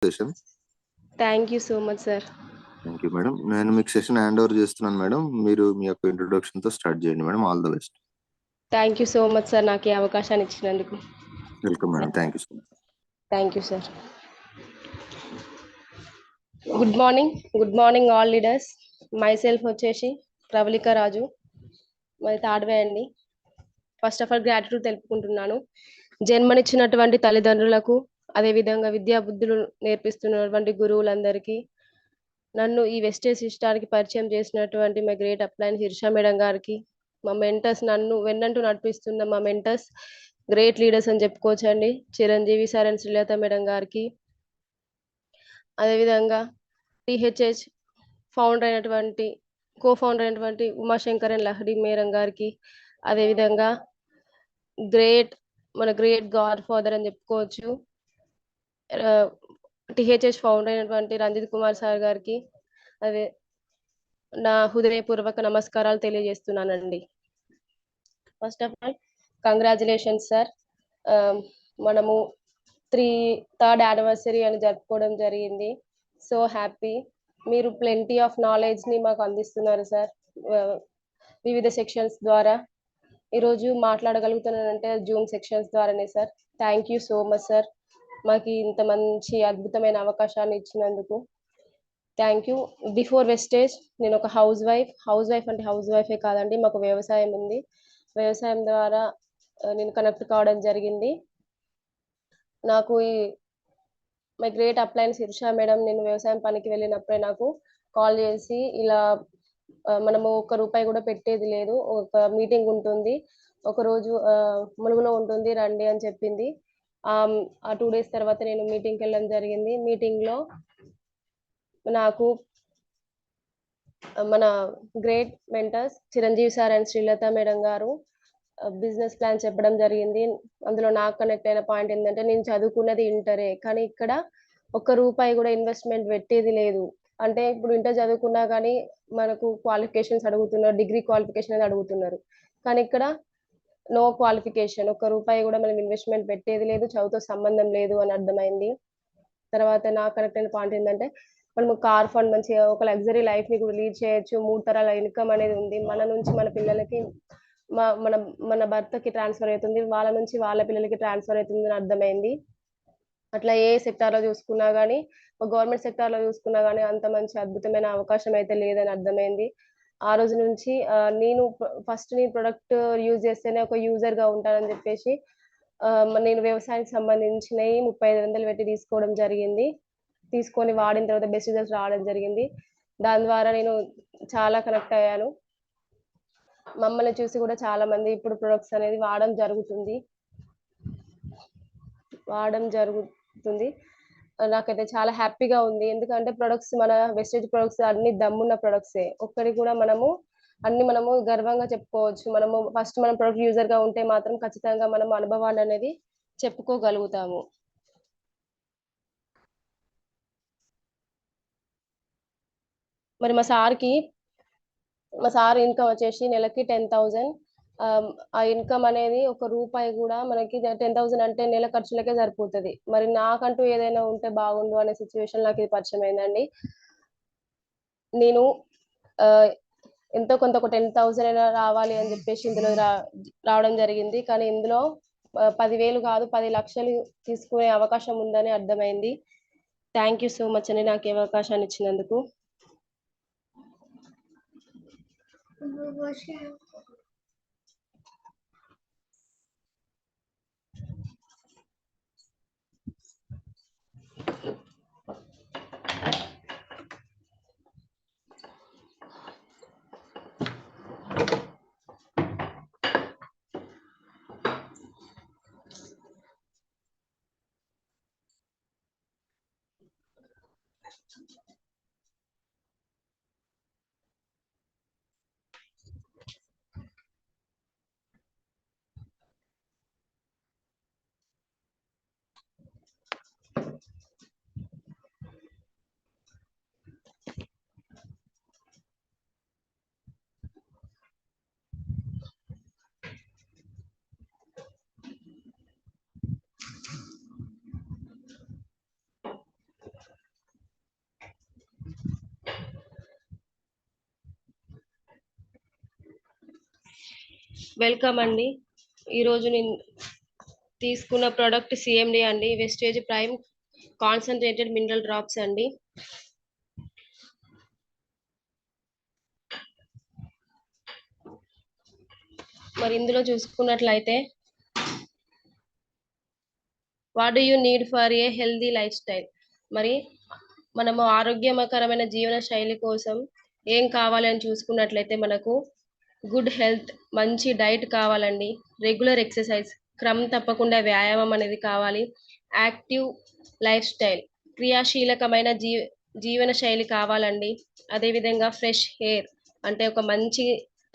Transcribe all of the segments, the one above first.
Session. Thank you so much sir. Thank you madam. నేను మీకు session hand over చేస్తున్నాను madam. మీరు మీ యొక్క ఇంట్రొడక్షన్ తో స్టార్ట్ చేయండి madam. All the best. Thank you so much sir నాకు ఈ అవకాశాన్ని ఇచ్చినందుకు. Welcome madam. Thank you so much. Thank you sir. Good morning all leaders. My self వచ్చేసి ప్రవళిక రాజు, మరి తాడ్వే అండి. ఫస్ట్ ఆఫ్ ఆల్ గ్రాటిట్యూడ్ తెలుపుకుంటున్నాను జన్మనిచ్చినటువంటి తల్లిదండ్రులకు, అదేవిధంగా విద్యా బుద్ధులు నేర్పిస్తున్నటువంటి గురువులందరికీ, నన్ను ఈ వెస్టేజ్ సిస్టానికి పరిచయం చేసినటువంటి my great upline Shirsha madam గారికి, మా మెంటర్స్, నన్ను వెన్నంటూ నడిపిస్తున్న మా మెంటర్స్, గ్రేట్ లీడర్స్ అని చెప్పుకోవచ్చండి, Chiranjeevi sir and Srilatha madam గారికి, అదేవిధంగా టిహెచ్హెచ్ కో ఫౌండర్ అయినటువంటి ఉమాశంకర్ అండ్ లహరి మేడం గారికి, అదేవిధంగా మన గ్రేట్ గాడ్ ఫాదర్ అని చెప్పుకోవచ్చు టిహెచ్హెచ్ ఫౌండర్ అయినటువంటి రంజిత్ కుమార్ సార్ గారికి అదే నా హృదయపూర్వక నమస్కారాలు తెలియజేస్తున్నానండి. First of all congratulations sir. మనము థర్డ్ యానివర్సరీ అని జరుపుకోవడం జరిగింది. So happy. మీరు ప్లెంటీ ఆఫ్ నాలెడ్జ్ ని మాకు అందిస్తున్నారు సార్. వివిధ సెక్షన్స్ ద్వారా ఈరోజు మాట్లాడగలుగుతున్నానంటే జూమ్ సెక్షన్స్ ద్వారానే సార్. Thank you so much sir, మాకు ఇంత మంచి అద్భుతమైన అవకాశాన్ని ఇచ్చినందుకు. Thank you. బిఫోర్ వెస్టేజ్ నేను ఒక హౌస్ వైఫ్ అంటే హౌస్ వైఫే కాదండి, మాకు వ్యవసాయం ఉంది. వ్యవసాయం ద్వారా నేను కనెక్ట్ కావడం జరిగింది. నాకు ఈ my great upline Shirsha madam నేను వ్యవసాయం పనికి వెళ్ళినప్పుడే నాకు కాల్ చేసి, ఇలా మనము ₹1 కూడా పెట్టేది లేదు, ఒక మీటింగ్ ఉంటుంది, ఒక రోజు ములుగులో ఉంటుంది రండి అని చెప్పింది. ఆ 2 days తర్వాత నేను మీటింగ్కి వెళ్ళడం జరిగింది. మీటింగ్లో నాకు మన great mentors Chiranjeevi sir and Srilatha madam గారు బిజినెస్ ప్లాన్ చెప్పడం జరిగింది. అందులో నాకు కనెక్ట్ అయిన పాయింట్ ఏంటంటే, నేను చదువుకున్నది ఇంటరే, కానీ ఇక్కడ ₹1 కూడా ఇన్వెస్ట్మెంట్ పెట్టేది లేదు. అంటే ఇప్పుడు ఇంటర్ చదువుకున్నా కానీ మనకు క్వాలిఫికేషన్స్ అడుగుతున్నారు, డిగ్రీ క్వాలిఫికేషన్ అనేది అడుగుతున్నారు, కానీ ఇక్కడ నో క్వాలిఫికేషన్, ₹1 కూడా మనం ఇన్వెస్ట్మెంట్ పెట్టేది లేదు, చదువుతో సంబంధం లేదు అని అర్థమైంది. తర్వాత నాకు కనెక్ట్ అయిన పాయింట్ ఏంటంటే, మనము కార్ ఫండ్ మంచిగా ఒక లగ్జరీ లైఫ్ ని కూడా లీడ్ చేయొచ్చు, 3 తరాల ఇన్కమ్ అనేది ఉంది, మన నుంచి మన పిల్లలకి మన మన భర్తకి ట్రాన్స్ఫర్ అవుతుంది, వాళ్ళ నుంచి వాళ్ళ పిల్లలకి ట్రాన్స్ఫర్ అవుతుంది అని అర్థమైంది. అట్లా ఏ సెక్టార్ లో చూసుకున్నా కానీ, గవర్నమెంట్ సెక్టార్ లో చూసుకున్నా కానీ అంత మంచి అద్భుతమైన అవకాశం అయితే లేదని అర్థమైంది. ఆ రోజు నుంచి నేను ఫస్ట్ నీ ప్రొడక్ట్ యూజ్ చేస్తేనే ఒక యూజర్ గా ఉంటానని చెప్పేసి నేను వ్యవసాయానికి సంబంధించినవి 35,000 పెట్టి తీసుకోవడం జరిగింది. తీసుకొని వాడిన తర్వాత బెస్ట్ రిజల్ట్స్ రావడం జరిగింది. దాని ద్వారా నేను చాలా కనెక్ట్ అయ్యాను. మమ్మల్ని చూసి కూడా చాలా మంది ఇప్పుడు ప్రొడక్ట్స్ అనేది వాడడం జరుగుతుంది. నాకైతే చాలా హ్యాపీగా ఉంది. ఎందుకంటే ప్రొడక్ట్స్, మన వెస్టేజ్ ప్రొడక్ట్స్ అన్ని దమ్మున్న ప్రొడక్ట్సే. ఒక్కటి కూడా మనము గర్వంగా చెప్పుకోవచ్చు. మనం ప్రొడక్ట్ యూజర్ గా ఉంటే మాత్రం ఖచ్చితంగా మనం అనుభవాలు అనేది చెప్పుకోగలుగుతాము. మరి మా సార్ ఇన్కమ్ వచ్చేసి నెలకి 10,000. ఆ ఇన్కమ్ అనేది ₹1 కూడా మనకి 10,000 అంటే నెల ఖర్చులకే సరిపోతుంది. మరి నాకంటూ ఏదైనా ఉంటే బాగుండు అనే సిచ్యువేషన్ నాకు ఇది పరిచయం అయిందండి. నేను ఎంతో కొంత ఒక 10,000 అయినా రావాలి అని చెప్పేసి ఇందులో రావడం జరిగింది. కానీ ఇందులో 10,000 కాదు 10 లక్షలు తీసుకునే అవకాశం ఉందని అర్థమైంది. థ్యాంక్ యూ సో మచ్ అండి నాకు ఈ అవకాశాన్ని ఇచ్చినందుకు. వెల్కమ్ అండి. ఈరోజు నేను తీసుకున్న ప్రోడక్ట్ సిఎండి అండి, wastage Prime concentrated mineral drops అండి. మరి ఇందులో చూసుకున్నట్లయితే what do you need for a healthy life style, మరి మనము ఆరోగ్యకరమైన జీవన శైలి కోసం ఏం కావాలని చూసుకున్నట్లయితే మనకు గుడ్ హెల్త్, మంచి డైట్ కావాలండి, రెగ్యులర్ ఎక్సర్సైజ్, క్రమం తప్పకుండా వ్యాయామం అనేది కావాలి, యాక్టివ్ లైఫ్ స్టైల్, క్రియాశీలకమైన జీవన శైలి కావాలండి. అదేవిధంగా ఫ్రెష్ ఎయిర్ అంటే ఒక మంచి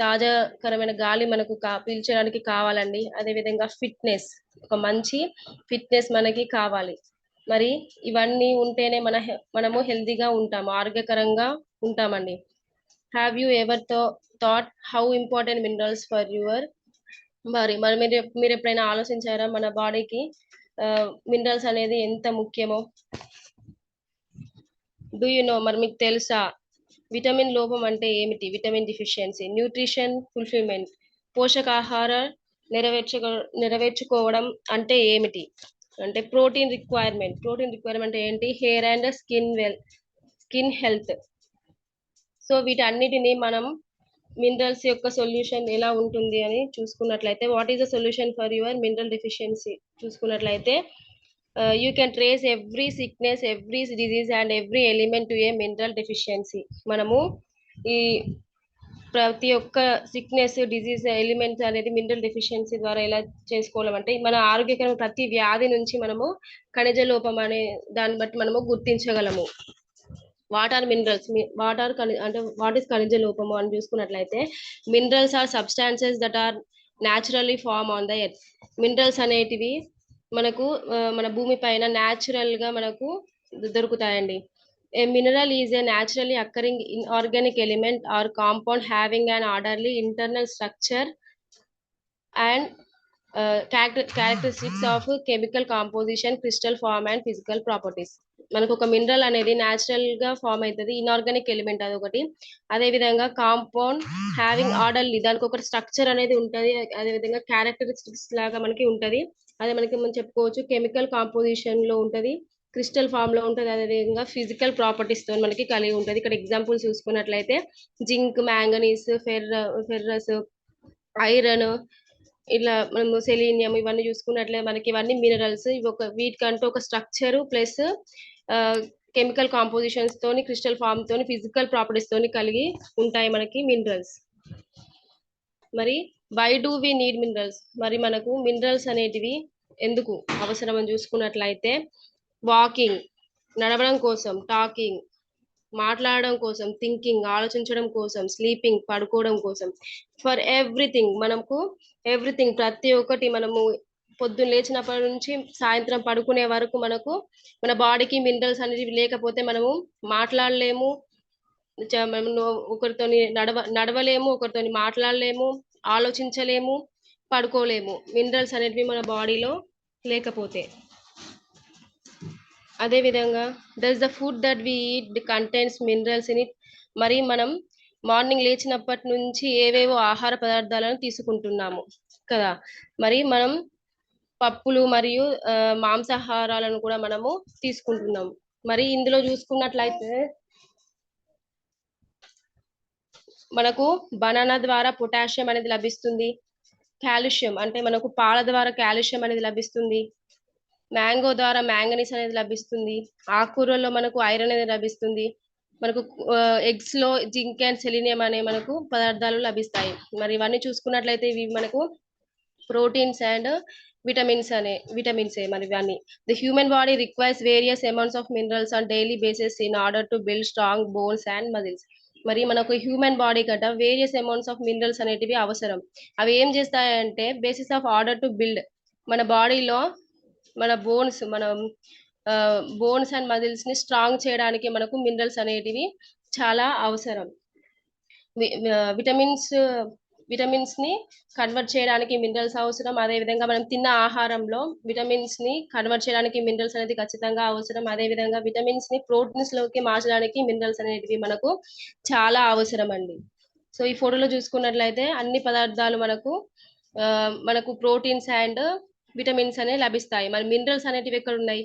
తాజాకరమైన గాలి మనకు పీల్చడానికి కావాలండి. అదేవిధంగా ఫిట్నెస్, ఒక మంచి ఫిట్నెస్ మనకి కావాలి. మరి ఇవన్నీ ఉంటేనే మనము హెల్తీగా ఉంటాము, ఆరోగ్యకరంగా ఉంటామండి. Have you ever thought how important minerals for your, మరి మరి మీరు ఎప్పుడైనా ఆలోచించారా మన బాడీకి మినరల్స్ అనేది ఎంత ముఖ్యమో? డూ యు నో, మరి మీకు తెలుసా విటమిన్ లోపం అంటే ఏమిటి? విటమిన్ డిఫిషియన్సీ, న్యూట్రిషన్ ఫుల్ఫిల్మెంట్, పోషకాహార నెరవేర్చుకోవడం అంటే ఏమిటి? అంటే ప్రోటీన్ రిక్వైర్మెంట్ ఏంటి? Hair and skin health. So వీటన్నిటిని మనం మినరల్స్ యొక్క సొల్యూషన్ ఎలా ఉంటుంది అని చూసుకున్నట్లయితే, what is the solution for your mineral deficiency చూసుకున్నట్లయితే, you can trace every sickness, every disease and every element to a mineral deficiency. మనము ఈ ప్రతి ఒక్క సిక్నెస్, డిజీజ్, ఎలిమెంట్స్ అనేది మినరల్ డెఫిషియన్సీ ద్వారా ఎలా చేసుకోవాలంటే, మన ఆరోగ్యకరమైన ప్రతి వ్యాధి నుంచి మనము ఖనిజ లోపం అనే దాన్ని బట్టి మనము గుర్తించగలము. వాట్ ఆర్ మినరల్స్, అంటే వాట్ ఈస్ ఖనిజ లోపము అని చూసుకున్నట్లయితే, minerals are substances that are naturally form on the earth. Minerals అనేటివి మనకు మన భూమి పైన న్యాచురల్ గా మనకు దొరుకుతాయండి. A mineral is a naturally occurring inorganic element or compound having an orderly internal structure and characteristics of chemical composition, crystal form and physical properties. మనకు ఒక మినరల్ అనేది న్యాచురల్ గా ఫామ్ అవుతుంది, ఇన్ఆర్గానిక్ ఎలిమెంట్ అది ఒకటి. అదే విధంగా కాంపౌండ్ హ్యావింగ్ ఆర్డర్లీ, దానికి ఒక స్ట్రక్చర్ అనేది ఉంటది. అదే విధంగా క్యారెక్టరిస్టిక్స్ లాగా మనకి ఉంటది. అదే మనం చెప్పుకోవచ్చు కెమికల్ కాంపోజిషన్ లో ఉంటది, క్రిస్టల్ ఫామ్ లో ఉంటది, అదే విధంగా ఫిజికల్ ప్రాపర్టీస్ తో మనకి కలిగి ఉంటది. ఇక్కడ ఎగ్జాంపుల్ చూసుకున్నట్లయితే జింక్, మ్యాంగనీస్, ఫెర్రస్, ఐరన్, ఇట్లా మనము సెలీనియం, ఇవన్నీ చూసుకున్నట్లే మనకి ఇవన్నీ మినరల్స్. ఇవి వీటికంటూ ఒక స్ట్రక్చర్ ప్లస్ కెమికల్ కాంపోజిషన్స్ తోని, క్రిస్టల్ ఫామ్ తోని, ఫిజికల్ ప్రాపర్టీస్ తోని కలిగి ఉంటాయి మనకి మినరల్స్. మరి why do we need minerals, మరి మనకు మినరల్స్ అనేటివి ఎందుకు అవసరం అని చూసుకున్నట్లయితే, వాకింగ్ నడవడం కోసం, టాకింగ్ మాట్లాడడం కోసం, థింకింగ్ ఆలోచించడం కోసం, స్లీపింగ్ పడుకోవడం కోసం, ఫర్ ఎవ్రీథింగ్, మనకు ఎవ్రీథింగ్ ప్రతి ఒక్కటి మనము పొద్దున్న లేచినప్పటి నుంచి సాయంత్రం పడుకునే వరకు మనకు మన బాడీకి మినరల్స్ అనేవి లేకపోతే మనము మాట్లాడలేము, ఒకరితోని నడవలేము, ఒకరితోని మాట్లాడలేము, ఆలోచించలేము, పడుకోలేము, మినరల్స్ అనేటివి మన బాడీలో లేకపోతే. అదే విధంగా does the food that we eat contains minerals in it, మరి మనం మార్నింగ్ లేచినప్పటి నుంచి ఏవేవో ఆహార పదార్థాలను తీసుకుంటున్నాము కదా, మరి మనం పప్పులు మరియు మాంసాహారాలను కూడా మనము తీసుకుంటున్నాము. మరి ఇందులో చూసుకున్నట్లయితే మనకు బనానా ద్వారా పొటాషియం అనేది లభిస్తుంది, కాల్షియం అంటే మనకు పాల ద్వారా కాల్షియం అనేది లభిస్తుంది, మ్యాంగో ద్వారా మ్యాంగనీస్ అనేది లభిస్తుంది, ఆకుకూరల్లో మనకు ఐరన్ అనేది లభిస్తుంది, మనకు ఎగ్స్ లో జింక్ అండ్ సెలీనియం అనే మనకు పదార్థాలు లభిస్తాయి. మరి ఇవన్నీ చూసుకున్నట్లయితే ఇవి మనకు ప్రోటీన్స్ అండ్ విటమిన్స్ మరి ఇవన్నీ. The human body requires various amounts of minerals on daily basis in order to build strong bones and muscles. మరి మనకు హ్యూమన్ బాడీ గట వేరియస్ అమౌంట్స్ ఆఫ్ మినరల్స్ అనేటివి అవసరం. అవి ఏం చేస్తాయంటే basis of order to build, మన బాడీలో మన బోన్స్ అండ్ మజిల్స్ ని స్ట్రాంగ్ చేయడానికి మనకు మినరల్స్ అనేటివి చాలా అవసరం. విటమిన్స్ ని కన్వర్ట్ చేయడానికి మినరల్స్ అవసరం. అదే విధంగా మనం తిన్న ఆహారంలో విటమిన్స్ ని కన్వర్ట్ చేయడానికి మినరల్స్ అనేది ఖచ్చితంగా అవసరం. అదే విధంగా విటమిన్స్ ని ప్రోటీన్స్ లోకి మార్చడానికి మినరల్స్ అనేటివి మనకు చాలా అవసరం అండి. సో ఈ ఫోటోలో చూసుకున్నట్లయితే అన్ని పదార్థాలు మనకు ప్రోటీన్స్ అండ్ విటమిన్స్ అనేవి లభిస్తాయి. మరి మినరల్స్ అనేటివి ఎక్కడ ఉన్నాయి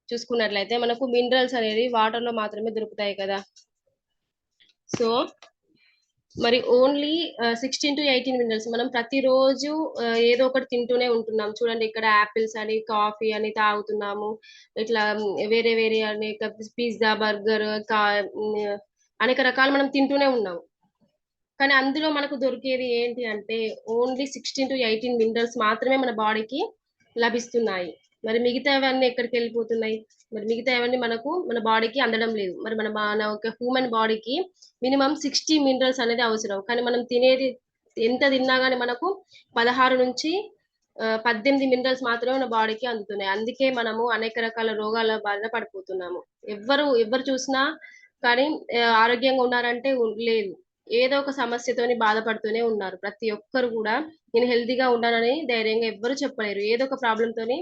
చూసుకున్నట్లయితే మనకు మినరల్స్ అనేది వాటర్ లో మాత్రమే దొరుకుతాయి కదా. సో మరి ఓన్లీ 16 to 18 మినరల్స్ మనం ప్రతిరోజు ఏదో ఒకటి తింటూనే ఉంటున్నాం. చూడండి ఇక్కడ యాపిల్స్ అని, కాఫీ అని తాగుతున్నాము. ఇట్లా వేరే వేరే అనేక పిజ్జా, బర్గర్, అనేక రకాలు మనం తింటూనే ఉన్నాం. కానీ అందులో మనకు దొరికేది ఏంటి అంటే ఓన్లీ 16 to 18 మినరల్స్ మాత్రమే మన బాడీకి లభిస్తున్నాయి. మరి మిగతావన్నీ ఎక్కడికి వెళ్ళిపోతున్నాయి? మరి మిగతావన్నీ మన బాడీకి అందడం లేదు. మరి మన ఒక హ్యూమన్ బాడీకి మినిమం 60 మినరల్స్ అనేది అవసరం. కానీ మనం తినేది ఎంత తిన్నా కానీ మనకు 16 నుంచి 18 మినరల్స్ మాత్రమే మన బాడీకి అందుతున్నాయి. అందుకే మనము అనేక రకాల రోగాల బారిన పడిపోతున్నాము. ఎవరు చూసినా కానీ ఆరోగ్యంగా ఉన్నారంటే లేదు, ఏదో ఒక సమస్యతోని బాధపడుతూనే ఉన్నారు. ప్రతి ఒక్కరు కూడా నేను హెల్తీగా ఉన్నానని ధైర్యంగా ఎవ్వరు చెప్పలేరు. ఏదో ఒక ప్రాబ్లం తోని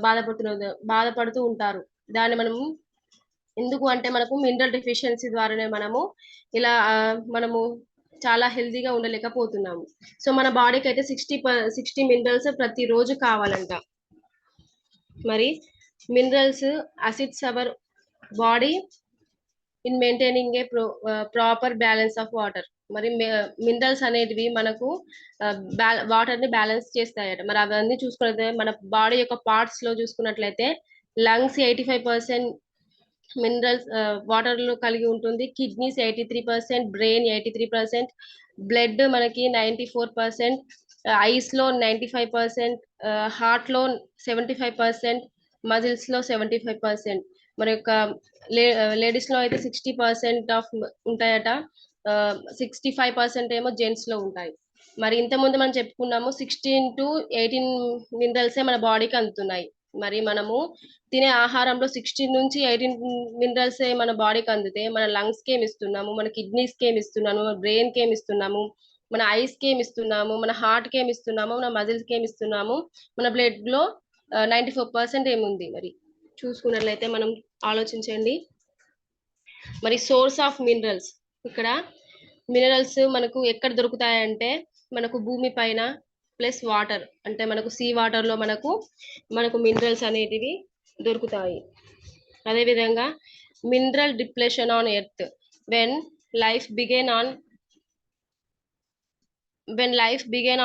బాధపడుతూ ఉంటారు. దాన్ని మనం ఎందుకు అంటే మనకు మినరల్ డెఫిషియన్సీ ద్వారానే ఇలా మనము చాలా హెల్తీగా ఉండలేకపోతున్నాము. సో మన బాడీకి అయితే 60 మినరల్స్ ప్రతి రోజు కావాలంట. మరి minerals acids our body in maintaining a proper balance of water. మరి మినరల్స్ అనేటివి మనకు వాటర్ ని బ్యాలెన్స్ చేస్తాయట. మరి అవన్నీ చూసుకున్నట్లయితే మన బాడీ యొక్క పార్ట్స్ లో చూసుకున్నట్లయితే లంగ్స్ 85% మినరల్స్ వాటర్ లో కలిగి ఉంటుంది. కిడ్నీస్ 83%, బ్రెయిన్ 83%, బ్లడ్ మనకి 94%, ఐస్ లో 95%, హార్ట్ లో 75%, మజిల్స్ లో 75%. మరి యొక్క లేడీస్ లో అయితే 60% ఆఫ్ ఉంటాయట, 65% ఏమో జెంట్స్ లో ఉంటాయి. మరి ఇంతకుముందు మనం చెప్పుకున్నాము 16 to 18 మినరల్సే మన బాడీకి అందుతున్నాయి. మరి మనము తినే ఆహారంలో 16 నుంచి 18 మినరల్స్ మన బాడీకి అందితే మన లంగ్స్ కి ఏమి ఇస్తున్నాము, మన కిడ్నీస్ కి ఏమి ఇస్తున్నాము, మన బ్రెయిన్ కి ఏమి ఇస్తున్నాము, మన ఐస్ కి ఏమి ఇస్తున్నాము, మన హార్ట్ కి ఏమి ఇస్తున్నాము, మన మజిల్స్ కి ఏమి ఇస్తున్నాము, మన బ్లడ్ లో 94% ఏముంది మరి చూసుకున్నట్లయితే మనం ఆలోచించండి. మరి సోర్స్ ఆఫ్ మినరల్స్, ఇక్కడ మినరల్స్ మనకు ఎక్కడ దొరుకుతాయంటే మనకు భూమి పైన ప్లస్ వాటర్ అంటే మనకు సీ వాటర్ లో మనకు మినరల్స్ అనేటివి దొరుకుతాయి. అదే విధంగా mineral depletion on earth when life began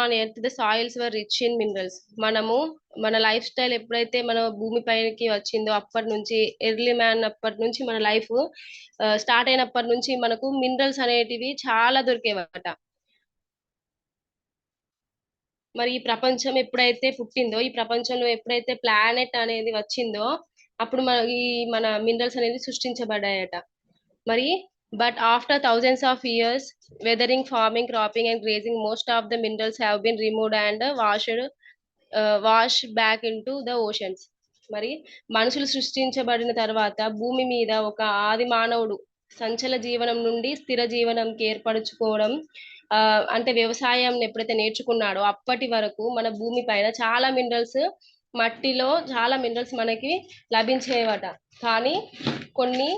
on earth the soils were rich in minerals. మన లైఫ్ స్టైల్ ఎప్పుడైతే మన భూమి పైకి వచ్చిందో అప్పటి నుంచి ఎర్లీ మ్యాన్ అప్పటి నుంచి మన లైఫ్ స్టార్ట్ అయినప్పటి నుంచి మనకు మినరల్స్ అనేటివి చాలా దొరికేవట. మరి ఈ ప్రపంచం ఎప్పుడైతే పుట్టిందో, ఈ ప్రపంచంలో ఎప్పుడైతే ప్లానెట్ అనేది వచ్చిందో అప్పుడు మన మినరల్స్ అనేది సృష్టించబడ్డాయట. మరి but after thousands of years weathering, farming, cropping and grazing most of the minerals have been removed and wash back in to the oceans. మరి మనుషులు సృష్టించబడిన తర్వాత భూమి మీద ఒక ఆది మానవుడు సంచల జీవనం నుండి స్థిర జీవనంకి ఏర్పరచుకోవడం, అంటే వ్యవసాయం ఎప్పుడైతే నేర్చుకున్నాడో అప్పటి వరకు మన భూమి పైన చాలా మినరల్స్, మట్టిలో చాలా మినరల్స్ మనకి లభించేవట. కానీ కొన్ని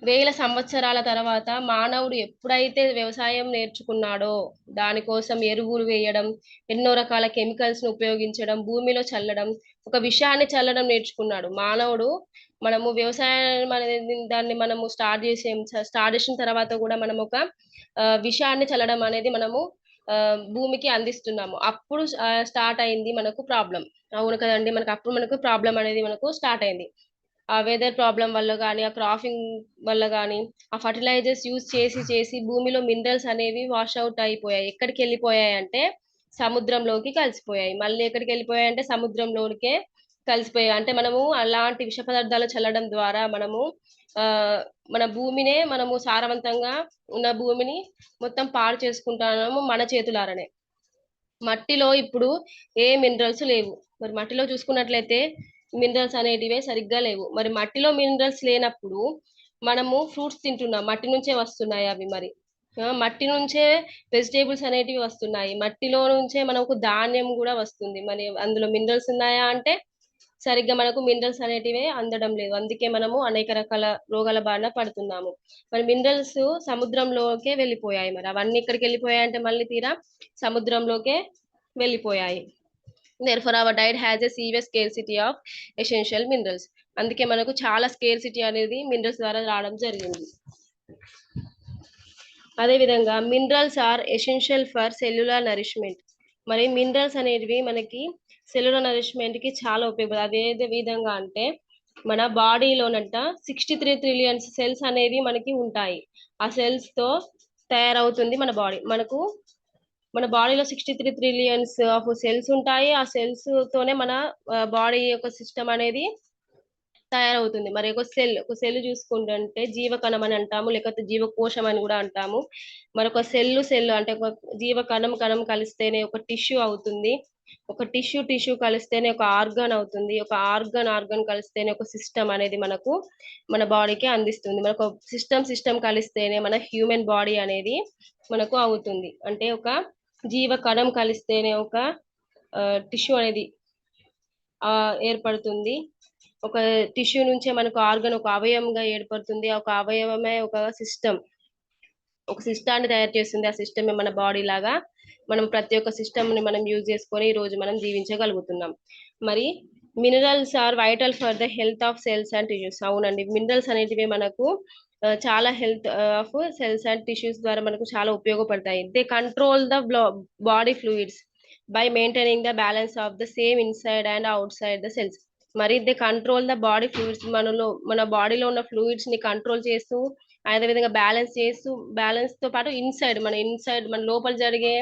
వేల సంవత్సరాల తర్వాత మానవుడు ఎప్పుడైతే వ్యవసాయం నేర్చుకున్నాడో దానికోసం ఎరువులు వేయడం, ఎన్నో రకాల కెమికల్స్ ను ఉపయోగించడం, భూమిలో చల్లడం, ఒక విషయాన్ని చల్లడం నేర్చుకున్నాడు మానవుడు. మనము వ్యవసాయం అనేది దాన్ని మనము స్టార్ట్ చేసిన తర్వాత కూడా మనం ఒక విషయాన్ని చల్లడం అనేది మనము భూమికి అందిస్తున్నాము. అప్పుడు స్టార్ట్ అయింది మనకు ప్రాబ్లం. అవును కదండి, మనకు ప్రాబ్లం అనేది మనకు స్టార్ట్ అయింది. ఆ వెదర్ ప్రాబ్లం వల్ల కానీ, ఆ క్రాపింగ్ వల్ల కానీ, ఆ ఫర్టిలైజర్స్ యూజ్ చేసి భూమిలో మినరల్స్ అనేవి వాష్ అవుట్ అయిపోయాయి. ఎక్కడికి వెళ్ళిపోయాయి అంటే సముద్రంలోకి కలిసిపోయాయి. మళ్ళీ ఎక్కడికి వెళ్ళిపోయాయి అంటే సముద్రంలోనికే కలిసిపోయాయి. అంటే మనము అలాంటి విష పదార్థాలు చల్లడం ద్వారా మన భూమినే మనము సారవంతంగా ఉన్న భూమిని మొత్తం పాడు చేసుకుంటాము మన చేతులారనే. మట్టిలో ఇప్పుడు ఏ మినరల్స్ లేవు. మరి మట్టిలో చూసుకున్నట్లయితే మినరల్స్ అనేటివే సరిగ్గా లేవు. మరి మట్టిలో మినరల్స్ లేనప్పుడు మనము ఫ్రూట్స్ తింటున్నాం, మట్టి నుంచే వస్తున్నాయి అవి. మరి మట్టి నుంచే వెజిటేబుల్స్ అనేటివి వస్తున్నాయి, మట్టిలో నుంచే మనకు ధాన్యం కూడా వస్తుంది. మరి అందులో మినరల్స్ ఉన్నాయా అంటే సరిగ్గా మనకు మినరల్స్ అనేటివి అందడం లేదు. అందుకే మనము అనేక రకాల రోగాల బారిన పడుతున్నాము. మరి మినరల్స్ సముద్రంలోకే వెళ్ళిపోయాయి. మరి అవన్నీ ఎక్కడికి వెళ్ళిపోయాయి అంటే మళ్ళీ తీరా సముద్రంలోకే వెళ్ళిపోయాయి. Therefore, our diet has a serious scarcity of essential minerals. అందుకే మనకు చాలా స్కేర్సిటీ అనేది మినరల్స్ ద్వారా రావడం జరిగింది. అదే విధంగా minerals are essential for cellular nourishment. మరి మినరల్స్ అనేటివి మనకి సెల్యులర్ నరిష్మెంట్ కి చాలా ఉపయోగపడతాయి. అదే విధంగా అంటే మన బాడీలోనంట 63 ట్రిలియన్స్ సెల్స్ అనేవి మనకి ఉంటాయి. ఆ సెల్స్ తో తయారవుతుంది మన బాడీ. మన బాడీలో 63 ట్రిలియన్స్ ఆఫ్ సెల్స్ ఉంటాయి. ఆ సెల్స్ తోనే మన బాడీ యొక్క సిస్టమ్ అనేది తయారవుతుంది. మరి ఒక సెల్ చూసుకుంటుంటే జీవకణం అని అంటాము, లేకపోతే జీవకోశం అని కూడా అంటాము. మరొక సెల్ అంటే ఒక కణం కలిస్తేనే ఒక టిష్యూ అవుతుంది. ఒక టిష్యూ కలిస్తేనే ఒక ఆర్గాన్ అవుతుంది. ఒక ఆర్గాన్ కలిస్తేనే ఒక సిస్టమ్ అనేది మనకు మన బాడీకి అందిస్తుంది. మనకు సిస్టమ్ కలిస్తేనే మన హ్యూమన్ బాడీ అనేది మనకు అవుతుంది. అంటే ఒక జీవ కణం కలిస్తేనే ఒక టిష్యూ అనేది ఏర్పడుతుంది. ఒక టిష్యూ నుంచే మనకు ఒక అవయవంగా ఏర్పడుతుంది. ఒక అవయవమే ఒక సిస్టాన్ని తయారు చేస్తుంది. ఆ సిస్టమే మన బాడీ లాగా మనం ప్రతి ఒక్క సిస్టమ్ ని మనం యూజ్ చేసుకొని ఈ రోజు మనం జీవించగలుగుతున్నాం. మరి minerals are vital for the health of cells and tissues. అవునండి, మినరల్స్ అనేటివి మనకు చాలా health of cells and tissues ద్వారా మనకు చాలా ఉపయోగపడతాయి. They control the body fluids by maintaining the balance of the same inside and outside the cells. మరి they control the body fluids, మన బాడీలో ఉన్న ఫ్లూయిడ్స్ ని కంట్రోల్ చేస్తూ అదే విధంగా బ్యాలెన్స్ తో పాటు మన లోపల జరిగే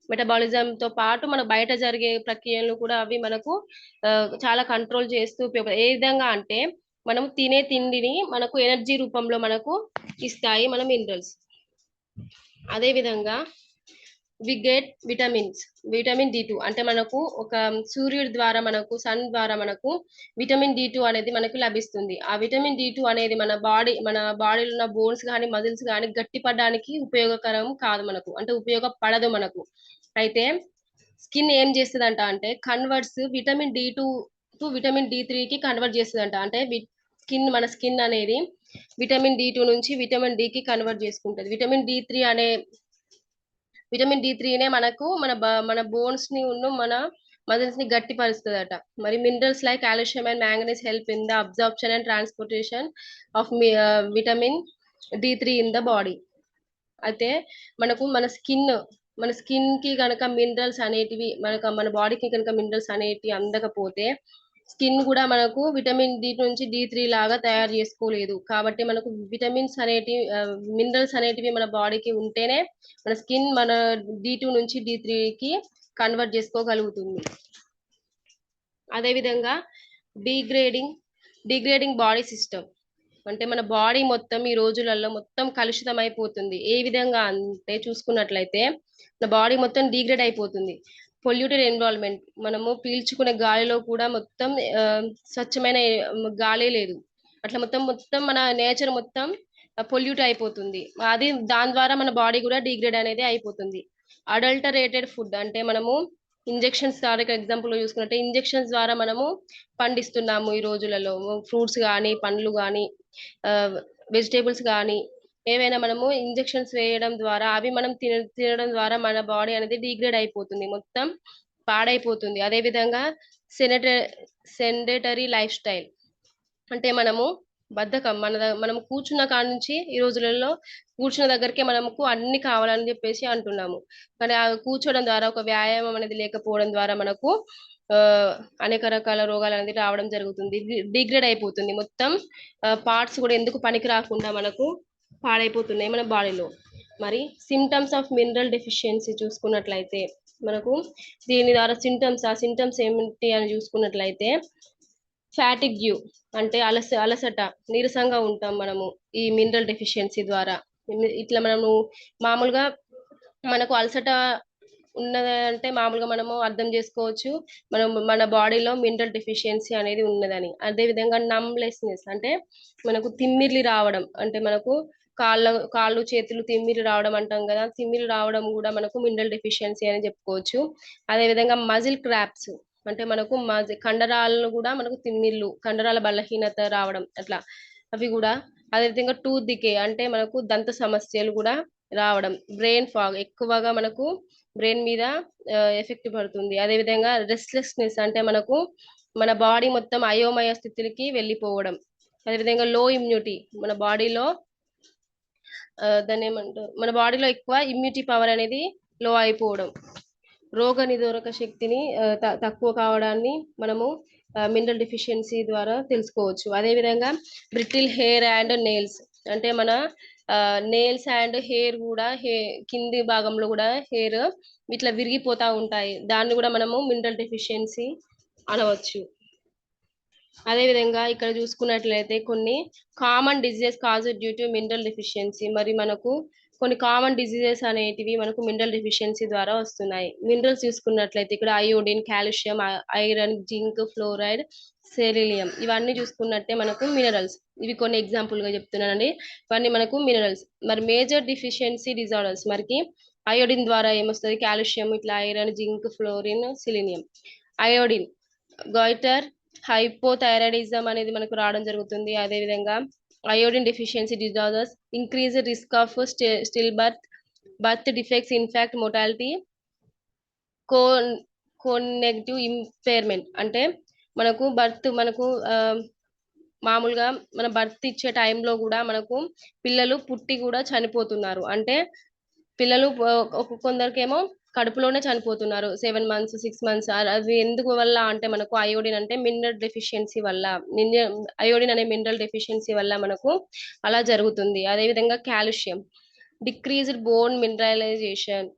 మెటబాలిజం తో పాటు మన బయట జరిగే ప్రక్రియలను కూడా అవి మనకు చాలా కంట్రోల్ చేస్తూ ఏ విధంగా అంటే మనం తినే తిండిని మనకు ఎనర్జీ రూపంలో మనకు ఇస్తాయి మన మినరల్స్. అదే విధంగా వి గెట్ విటమిన్ D2 అంటే మనకు ఒక సూర్యుడి ద్వారా సన్ ద్వారా మనకు విటమిన్ D2 అనేది మనకు లభిస్తుంది. ఆ విటమిన్ D2 అనేది మన బాడీలో ఉన్న బోన్స్ కానీ మజిల్స్ కానీ గట్టిపడడానికి ఉపయోగకరం కాదు మనకు, అంటే ఉపయోగపడదు మనకు. అయితే స్కిన్ ఏం చేస్తుందంట అంటే converts vitamin D2 to vitamin D3 కి కన్వర్ట్ చేస్తుందంట. అంటే మన స్కిన్ అనేది విటమిన్ D2 నుంచి విటమిన్ D కి కన్వర్ట్ చేసుకుంటది. విటమిన్ D3 నే మనకు మన బోన్స్ ని మన మజిల్స్ ని గట్టిపరుస్తుందట. మరి minerals like calcium and manganese help in the absorption and transportation of vitamin D3 in the body. అయితే మన స్కిన్ కి కనుక మినరల్స్ అనేటివి మన బాడీకి కనుక మినరల్స్ అనేటివి అందకపోతే స్కిన్ కూడా మనకు విటమిన్ D నుంచి D3 లాగా తయారు చేసుకోలేదు. కాబట్టి మనకు మినరల్స్ అనేటివి మన బాడీకి ఉంటేనే మన స్కిన్ మన D2 నుంచి D3 కి కన్వర్ట్ చేసుకోగలుగుతుంది. అదే విధంగా డిగ్రేడింగ్ బాడీ సిస్టమ్ అంటే మన బాడీ మొత్తం ఈ రోజులలో మొత్తం కలుషితం అయిపోతుంది. ఏ విధంగా అంటే చూసుకున్నట్లయితే మన బాడీ మొత్తం డిగ్రేడ్ అయిపోతుంది. పొల్యూటెడ్ ఎన్విరాన్మెంట్, మనము పీల్చుకునే గాలిలో కూడా మొత్తం స్వచ్ఛమైన గాలి లేదు. అట్లా మొత్తం మన నేచర్ మొత్తం పొల్యూట్ అయిపోతుంది. దాని ద్వారా మన బాడీ కూడా డిగ్రేడ్ అనేది అయిపోతుంది. అడల్టరేటెడ్ ఫుడ్ అంటే మనము ఇంజెక్షన్స్ ద్వారా ఎగ్జాంపుల్ చూసుకున్నట్టే ఇంజెక్షన్స్ ద్వారా మనము పండిస్తున్నాము ఈ రోజులలో. ఫ్రూట్స్ కానీ పండ్లు కానీ వెజిటేబుల్స్ కానీ ఏవైనా మనము ఇంజెక్షన్స్ వేయడం ద్వారా అవి మనం తినడం ద్వారా మన బాడీ అనేది డిగ్రేడ్ అయిపోతుంది, మొత్తం పాడైపోతుంది. అదే విధంగా సెడెంటరీ లైఫ్ స్టైల్ అంటే మనము బద్ధకం, మనం కూర్చున్న కాడ నుంచి ఈ రోజులలో కూర్చున్న దగ్గరకే మనకు అన్ని కావాలని చెప్పేసి అంటున్నాము. కానీ ఆ కూర్చోవడం ద్వారా ఒక వ్యాయామం అనేది లేకపోవడం ద్వారా మనకు అనేక రకాల రోగాలు అనేది రావడం జరుగుతుంది. డిగ్రేడ్ అయిపోతుంది మొత్తం. పార్ట్స్ కూడా ఎందుకు పనికి రాకుండా మనకు పాడైపోతున్నాయి మన బాడీలో. మరి సిమ్టమ్స్ ఆఫ్ మినరల్ డెఫిషియన్సీ చూసుకున్నట్లయితే మనకు దీని ద్వారా సింటమ్స్ ఏమిటి అని చూసుకున్నట్లయితే ఫ్యాటిగ్యూ అంటే అలసట, నీరసంగా ఉంటాం మనము ఈ మినరల్ డెఫిషియన్సీ ద్వారా. ఇట్లా మామూలుగా మనకు అలసట ఉన్నదంటే మామూలుగా మనము అర్థం చేసుకోవచ్చు మన బాడీలో మినరల్ డెఫిషియన్సీ అనేది ఉన్నదని. అదే విధంగా నమ్లెస్నెస్ అంటే మనకు తిమ్మిర్లు రావడం, అంటే మనకు కాళ్ళు చేతులు తిమ్మిరి రావడం అంటాం కదా, తిమ్మిరి రావడం కూడా మనకు మినరల్ డెఫిషియన్సీ అని చెప్పుకోవచ్చు. అదే విధంగా మజిల్ క్రాప్స్ అంటే మనకు కండరాలను కూడా మనకు తిమ్మిర్లు, కండరాల బలహీనత రావడం అట్లా అవి కూడా. అదేవిధంగా టూత్ డికే అంటే మనకు దంత సమస్యలు కూడా రావడం. బ్రెయిన్ ఫాగ్ ఎక్కువగా మనకు బ్రెయిన్ మీద ఎఫెక్ట్ పడుతుంది. అదేవిధంగా రెస్ట్లెస్నెస్ అంటే మనకు మన బాడీ మొత్తం అయోమయ స్థితికి వెళ్ళిపోవడం. అదేవిధంగా లో ఇమ్యూనిటీ మన బాడీలో దాన్ని ఏమంటారు, మన బాడీలో ఎక్కువ ఇమ్యూనిటీ పవర్ అనేది లో అయిపోవడం. రోగ నిరోధక శక్తిని తక్కువ కావడాన్ని మనము మినరల్ డెఫిషియన్సీ ద్వారా తెలుసుకోవచ్చు. అదేవిధంగా బ్రిటిల్ హెయిర్ అండ్ నెయిల్స్ అంటే మన నెయిల్స్ అండ్ హెయిర్ కూడా కింది భాగంలో కూడా హెయిర్ ఇట్లా విరిగిపోతా ఉంటాయి. దాన్ని కూడా మనము మినరల్ డెఫిషియన్సీ అనవచ్చు. అదేవిధంగా ఇక్కడ చూసుకున్నట్లయితే కొన్ని common diseases cause due to mineral deficiency. మరి మనకు కొన్ని కామన్ డిజీజెస్ అనేటివి మనకు మినరల్ డెఫిషియన్సీ ద్వారా వస్తున్నాయి. మినరల్స్ చూసుకున్నట్లయితే ఇక్కడ iodine, calcium, iron, zinc, fluoride, selenium ఇవన్నీ చూసుకున్నట్టే మనకు మినరల్స్. ఇవి కొన్ని ఎగ్జాంపుల్ గా చెప్తున్నానండి. ఇవన్నీ మనకు మినరల్స్. మరి మేజర్ డెఫిషియన్సీ డిజార్డర్స్ మరికి అయోడిన్ ద్వారా ఏమొస్తుంది, కాల్షియం, ఇట్లా iron, zinc, fluorine, selenium. Iodine goitre hypothyroidism అనేది మనకు రావడం జరుగుతుంది. అదేవిధంగా iodine deficiency disorders increase risk of still birth defects, infant mortality, cognitive impairment అంటే మనకు మామూలుగా మన బర్త్ ఇచ్చే టైంలో కూడా మనకు పిల్లలు పుట్టి కూడా చనిపోతున్నారు. అంటే పిల్లలు కొందరికేమో కడుపులోనే చనిపోతున్నారు 7 months 6 months. అది ఎందుకు వల్ల అంటే మనకు అయోడిన్ అంటే మినరల్ డెఫిషియన్సీ వల్ల, అయోడిన్ అనే మినరల్ డెఫిషియన్సీ వల్ల మనకు అలా జరుగుతుంది. అదేవిధంగా calcium decreased bone mineralisation,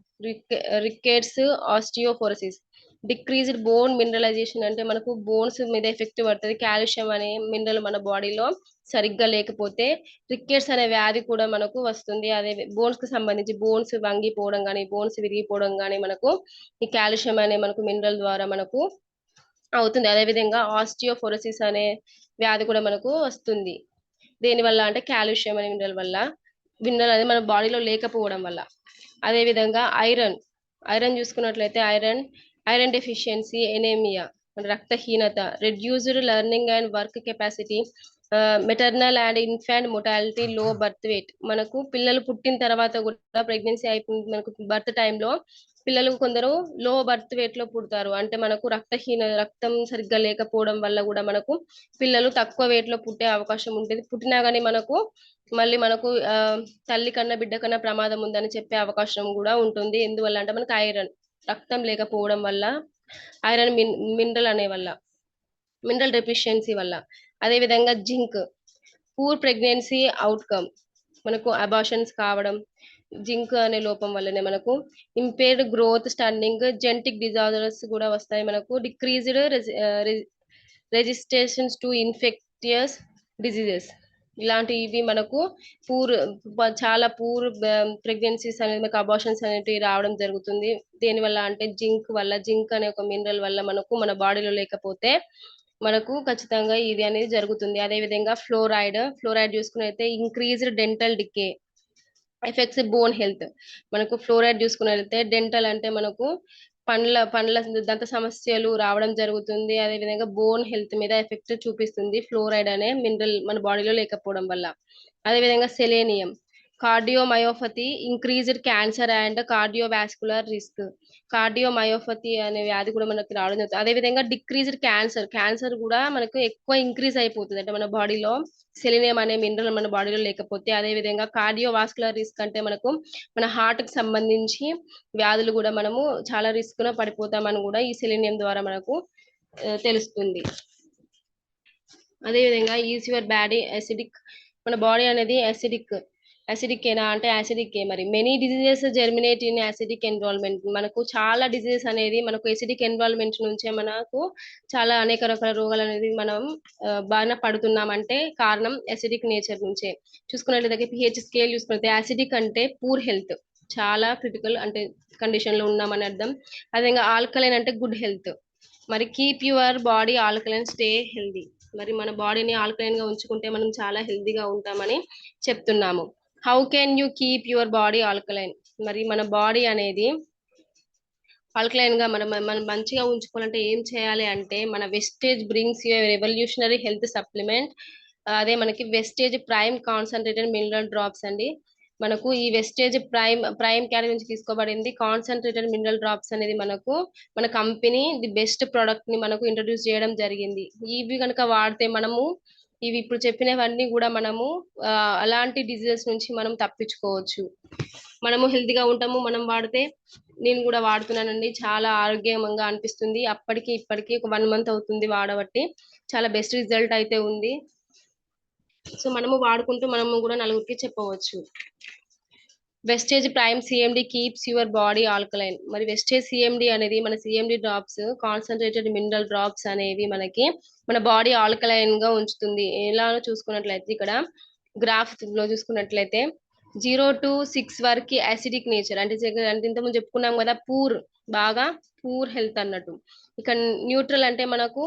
rickets, osteoporosis. Decreased bone mineralisation అంటే మనకు బోన్స్ మీద ఎఫెక్ట్ పడుతుంది. కాల్షియం అనే మినరల్ మన బాడీలో సరిగ్గా లేకపోతే రికెట్స్ అనే వ్యాధి కూడా మనకు వస్తుంది. అదే బోన్స్ కి సంబంధించి బోన్స్ వంగిపోవడం కానీ, బోన్స్ విరిగిపోవడం కానీ మనకు ఈ కాల్షియం అనే మనకు మినరల్ ద్వారా మనకు అవుతుంది. అదేవిధంగా ఆస్టియోపోరోసిస్ అనే వ్యాధి కూడా మనకు వస్తుంది. దేని వల్ల అంటే కాల్షియం అనే మినరల్ అనేది మన బాడీలో లేకపోవడం వల్ల. అదేవిధంగా ఐరన్ చూసుకున్నట్లయితే ఐరన్ డెఫిషియన్సీ, ఎనేమియా, రక్తహీనత, reduced learning and work capacity, maternal and infant mortality, low birth weight. మనకు పిల్లలు పుట్టిన తర్వాత కూడా ప్రెగ్నెన్సీ అయిపోయింది మనకు బర్త్ టైంలో పిల్లలు కొందరు లో బర్త్ వెయిట్ లో పుడతారు. అంటే మనకు రక్తం సరిగ్గా లేకపోవడం వల్ల కూడా మనకు పిల్లలు తక్కువ వెయిట్ లో పుట్టే అవకాశం ఉంటుంది. పుట్టినా కానీ మనకు తల్లి కన్నా బిడ్డ కన్నా ప్రమాదం ఉందని చెప్పే అవకాశం కూడా ఉంటుంది. ఎందువల్ల అంటే మనకు ఐరన్ రక్తం లేకపోవడం వల్ల, ఐరన్ మినరల్ అనే వల్ల, మినరల్ డెఫిషియన్సీ వల్ల. అదేవిధంగా జింక్ పూర్ ప్రెగ్నెన్సీ అవుట్కమ్, మనకు అబార్షన్స్ కావడం జింక్ అనే లోపం వల్లనే మనకు impaired growth, stunning, genetic disorders కూడా వస్తాయి. మనకు decreased resistance to infectious diseases. ఇలాంటివి మనకు చాలా పూర్ ప్రెగ్నెన్సీస్ అనేది మనకు అబార్షన్స్ అనేవి రావడం జరుగుతుంది. దేనివల్ల అంటే జింక్ అనే ఒక మినరల్ వల్ల మనకు మన బాడీలో లేకపోతే మనకు ఖచ్చితంగా ఇది అనేది జరుగుతుంది. అదేవిధంగా ఫ్లోరైడ్ చూసుకున్నైతే increased dental decay effects bone health. మనకు ఫ్లోరైడ్ చూసుకున్నట్లయితే డెంటల్ అంటే మనకు పండ్ల దంత సమస్యలు రావడం జరుగుతుంది. అదేవిధంగా బోన్ హెల్త్ మీద ఎఫెక్ట్ చూపిస్తుంది ఫ్లోరైడ్ అనే మినరల్ మన బాడీలో లేకపోవడం వల్ల. అదేవిధంగా selenium cardiomyopathy, increased cancer and cardiovascular risk. Cardiomyopathy అనే వ్యాధి కూడా మనకి రావడం జరుగుతుంది. అదేవిధంగా డిక్రీజ్డ్ క్యాన్సర్ కూడా మనకు ఎక్కువ ఇంక్రీజ్ అయిపోతుంది అంటే మన బాడీలో సెలీనియం అనే మినరల్ మన బాడీలో లేకపోతే. అదేవిధంగా కార్డియోవాస్కులర్ రిస్క్ అంటే మనకు మన హార్ట్ కి సంబంధించి వ్యాధులు కూడా మనము చాలా రిస్క్ లో పడిపోతామని కూడా ఈ సెలీనియం ద్వారా మనకు తెలుస్తుంది. అదేవిధంగా ఈజ్ యువర్ బాడీ అసిడిక్, మన బాడీ అనేది అసిడిక్ ఏనా అంటే యాసిడిక్ మరి many diseases germinate in acidic environment. మనకు చాలా డిజీజెస్ అనేది మనకు ఎసిడిక్ ఎన్విరాన్మెంట్ నుంచే మనకు చాలా అనేక రకాల రోగాలు అనేది మనం బాగా పడుతున్నాం అంటే కారణం అసిడిక్ నేచర్ నుంచే. చూసుకున్నట్లయితే పిహెచ్ స్కేల్ చూసుకున్నట్లయితే యాసిడిక్ అంటే పూర్ హెల్త్, చాలా క్రిటికల్ అంటే కండిషన్ లో ఉన్నామని అర్థం. అదేవిధంగా ఆల్కలైన్ అంటే గుడ్ హెల్త్. మరి keep your body alkaline, stay healthy. మరి మన బాడీని ఆల్కలైన్ గా ఉంచుకుంటే మనం చాలా హెల్దీగా ఉంటామని చెప్తున్నాము. How can you keep your body alkaline? మరి మన బాడీ అనేది ఆల్కలైన్ గా మనం మంచిగా ఉంచుకోవాలంటే ఏం చేయాలి అంటే, మన Vestige brings you revolutionary health supplement. అదే మనకి Vestige Prime concentrated mineral drops అండి. మనకు ఈ వెస్టేజ్ ప్రైమ్ కేటగిరీ నుంచి తీసుకోబడింది. కాన్సన్ట్రేటెడ్ మినరల్ డ్రాప్స్ అనేది మనకు మన కంపెనీ ది బెస్ట్ ప్రొడక్ట్ ని మనకు ఇంట్రడ్యూస్ చేయడం జరిగింది. ఇవి కనుక వాడితే మనము ఇవి ఇప్పుడు చెప్పినవన్నీ కూడా మనము అలాంటి డిజీజెస్ నుంచి మనం తప్పించుకోవచ్చు. మనము హెల్తీగా ఉంటాము. మనం వాడితే, నేను కూడా వాడుతున్నానండి, చాలా ఆరోగ్యంగా అనిపిస్తుంది. అప్పటికి ఇప్పటికి ఒక 1 మంత్ అవుతుంది వాడబట్టి. చాలా బెస్ట్ రిజల్ట్ అయితే ఉంది. సో మనము వాడుకుంటూ మనము కూడా నలుగురికి చెప్పవచ్చు. Wastage Prime CMD keeps your body alkaline. మరి వెస్టేజ్ సిఎండి అనేది మన CMD drops, concentrated mineral drops అనేవి మనకి మన బాడీ ఆల్కలైన్ గా ఉంచుతుంది. ఎలా చూసుకున్నట్లయితే ఇక్కడ గ్రాఫ్ లో చూసుకున్నట్లయితే 0 to 6 వరకు యాసిడిక్ నేచర్ అంటే ఇంతకుముందు చెప్పుకున్నాం కదా, బాగా పూర్ హెల్త్ అన్నట్టు. ఇక్కడ న్యూట్రల్ అంటే మనకు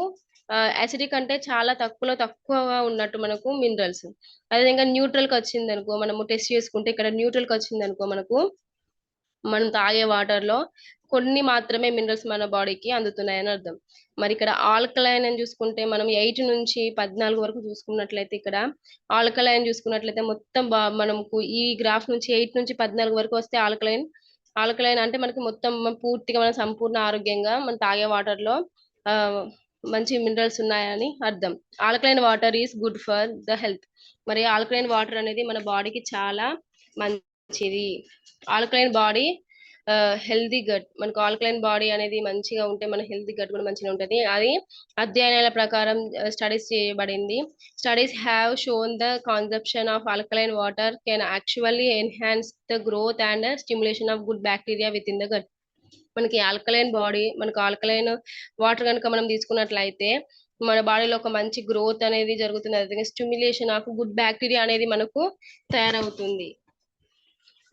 యాసిడిక్ అంటే చాలా తక్కువగా ఉన్నట్టు మనకు మినరల్స్. అదేవిధంగా న్యూట్రల్ కి వచ్చింది అనుకో, మనము టెస్ట్ చేసుకుంటే ఇక్కడ న్యూట్రల్ కి వచ్చింది అనుకో, మనం తాగే వాటర్ లో కొన్ని మాత్రమే మినరల్స్ మన బాడీకి అందుతున్నాయని అర్థం. మరి ఇక్కడ ఆల్కలైన్ అని చూసుకుంటే మనం 8 నుంచి 14 వరకు చూసుకున్నట్లయితే, ఇక్కడ ఆల్కలైన్ చూసుకున్నట్లయితే మొత్తం మనకు ఈ గ్రాఫ్ నుంచి 8 నుంచి 14 వరకు వస్తే ఆల్కలైన్ అంటే మనకి మొత్తం పూర్తిగా మన సంపూర్ణ ఆరోగ్యంగా మనం తాగే వాటర్ లో ఆ మంచి మినరల్స్ ఉన్నాయని అర్థం. Alkaline water is good for the health. మరి ఆల్కలైన్ వాటర్ అనేది మన బాడీకి చాలా మంచిది. Alkaline body healthy gut. మనకు ఆల్కలైన్ బాడీ అనేది మంచిగా ఉంటే మన హెల్దీ గట్ కూడా మంచిగా ఉంటుంది. అది అధ్యయనాల ప్రకారం స్టడీస్ చేయబడింది. Studies have shown the consumption of alkaline water can actually enhance the growth and stimulation of good bacteria within the gut. మనకి ఆల్కలైన్ వాటర్ కనుక మనం తీసుకున్నట్లయితే మన బాడీలో ఒక మంచి గ్రోత్ అనేది జరుగుతుంది. అదే స్టిమ్యులేషన్ ఆఫ్ గుడ్ బ్యాక్టీరియా అనేది మనకు తయారవుతుంది.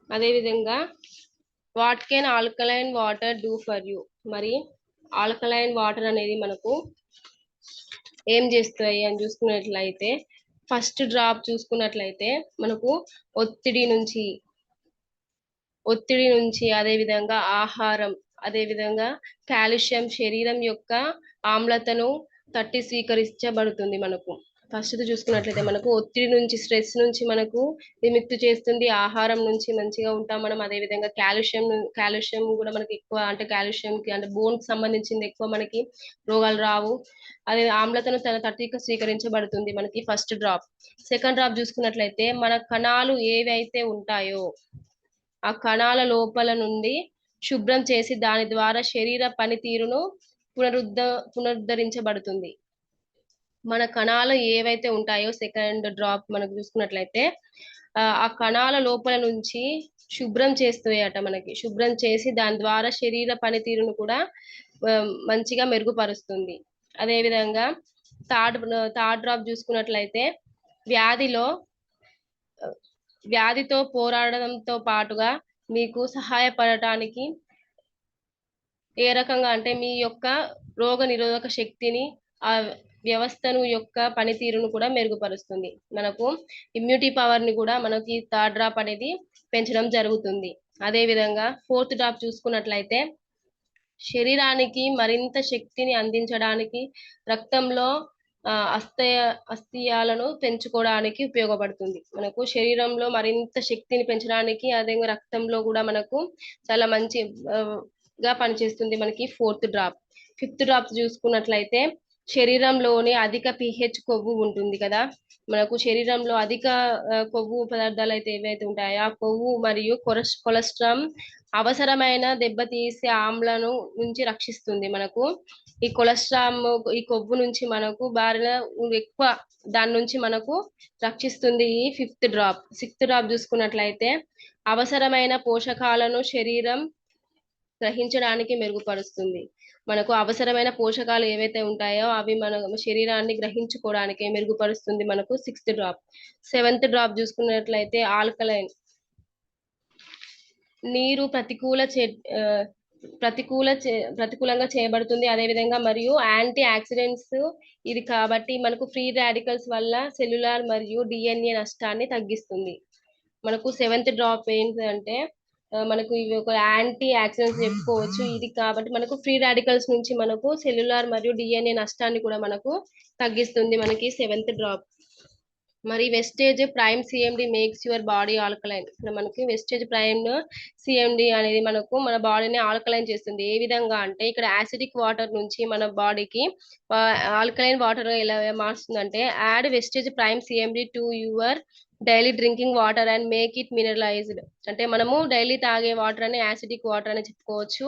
అదేవిధంగా what can alkaline water do for you. మరి ఆల్కలైన్ వాటర్ అనేది మనకు ఏం చేస్తాయి అని చూసుకున్నట్లయితే, ఫస్ట్ డ్రాప్ చూసుకున్నట్లయితే మనకు ఒత్తిడి నుంచి అదేవిధంగా ఆహారం, అదేవిధంగా కాల్షియం శరీరం యొక్క ఆమ్లతను తట్టి స్వీకరించబడుతుంది. మనకు ఫస్ట్ చూసుకున్నట్లయితే మనకు ఒత్తిడి నుంచి, స్ట్రెస్ నుంచి మనకు విముక్తి చేస్తుంది. ఆహారం నుంచి మంచిగా ఉంటాం మనం. అదేవిధంగా కాల్షియం కూడా మనకి ఎక్కువ, అంటే కాల్షియం కి అంటే బోన్ కి సంబంధించింది ఎక్కువ మనకి రోగాలు రావు. అదే ఆమ్లతను తన తట్టిక స్వీకరించబడుతుంది మనకి ఫస్ట్ డ్రాప్. సెకండ్ డ్రాప్ చూసుకున్నట్లయితే మన కణాలు ఏవైతే ఉంటాయో ఆ కణాల లోపల నుండి శుభ్రం చేసి దాని ద్వారా శరీర పనితీరును పునరుద్ధరించబడుతుంది. మన కణాలు ఏవైతే ఉంటాయో సెకండ్ డ్రాప్ మనకు చూసుకున్నట్లయితే ఆ కణాల లోపల నుంచి శుభ్రం చేస్తాయట. మనకి శుభ్రం చేసి దాని ద్వారా శరీర పనితీరును కూడా మంచిగా మెరుగుపరుస్తుంది. అదేవిధంగా థర్డ్ డ్రాప్ చూసుకున్నట్లయితే వ్యాధితో పోరాడడంతో పాటుగా మీకు సహాయపడటానికి ఏ రకంగా అంటే మీ యొక్క రోగ నిరోధక శక్తిని, ఆ వ్యవస్థను యొక్క పనితీరును కూడా మెరుగుపరుస్తుంది. మనకు ఇమ్యూనిటీ పవర్ ని కూడా మనకి థర్డ్ డ్రాప్ అనేది పెంచడం జరుగుతుంది. అదే విధంగా ఫోర్త్ డ్రాప్ చూసుకున్నట్లయితే శరీరానికి మరింత శక్తిని అందించడానికి, రక్తంలో అస్థియాలను పెంచుకోవడానికి ఉపయోగపడుతుంది. మనకు శరీరంలో మరింత శక్తిని పెంచడానికి, అదే రక్తంలో కూడా మనకు చాలా మంచిగా పనిచేస్తుంది మనకి ఫోర్త్ డ్రాప్. ఫిఫ్త్ డ్రాప్ చూసుకున్నట్లయితే శరీరంలోని అధిక pH కొవ్వు ఉంటుంది కదా, మనకు శరీరంలో అధిక కొవ్వు పదార్థాలు అయితే ఏవైతే ఉంటాయో ఆ కొవ్వు మరియు కొలెస్ట్రాల్ అవసరమైన దెబ్బతీసే ఆమ్లను నుంచి రక్షిస్తుంది. మనకు ఈ కొవ్వు నుంచి మనకు ఎక్కువ దాని నుంచి మనకు రక్షిస్తుంది ఈ ఫిఫ్త్ డ్రాప్. సిక్స్త్ డ్రాప్ చూసుకున్నట్లయితే అవసరమైన పోషకాలను శరీరం గ్రహించడానికి మెరుగుపరుస్తుంది. మనకు అవసరమైన పోషకాలు ఏవైతే ఉంటాయో అవి మన శరీరాన్ని గ్రహించుకోవడానికి మెరుగుపరుస్తుంది మనకు సిక్స్త్ డ్రాప్. సెవెంత్ డ్రాప్ చూసుకున్నట్లయితే ఆల్కలైన్. నీరు ప్రతికూలంగా చేయబడుతుంది. అదేవిధంగా మరియు యాంటీ ఆక్సిడెంట్స్ ఇది కాబట్టి మనకు ఫ్రీ రాడికల్స్ వల్ల సెల్యులార్ మరియు DNA నష్టాన్ని తగ్గిస్తుంది. మనకు సెవెంత్ డ్రాప్ ఏంటంటే మనకు ఇవి ఒక యాంటీ ఆక్సిడెంట్స్ చెప్పుకోవచ్చు. ఇది కాబట్టి మనకు ఫ్రీ రాడికల్స్ నుంచి మనకు సెల్యులార్ మరియు డిఎన్ఏ నష్టాన్ని కూడా మనకు తగ్గిస్తుంది మనకి 7th డ్రాప్. మరి wastage Prime CMD makes your body alkaline. మనకి వెస్టేజ్ ప్రైమ్ సిఎండి అనేది మనకు మన బాడీని ఆల్కలైన్ చేస్తుంది. ఏ విధంగా అంటే ఇక్కడ యాసిడిక్ వాటర్ నుంచి మన బాడీకి ఆల్కలైన్ వాటర్ ఎలా మారుస్తుందంటే add Vestige Prime CMD to your daily drinking water and make it mineralized. అంటే మనము డైలీ తాగే వాటర్ అని యాసిడిక్ వాటర్ అని చెప్పుకోవచ్చు.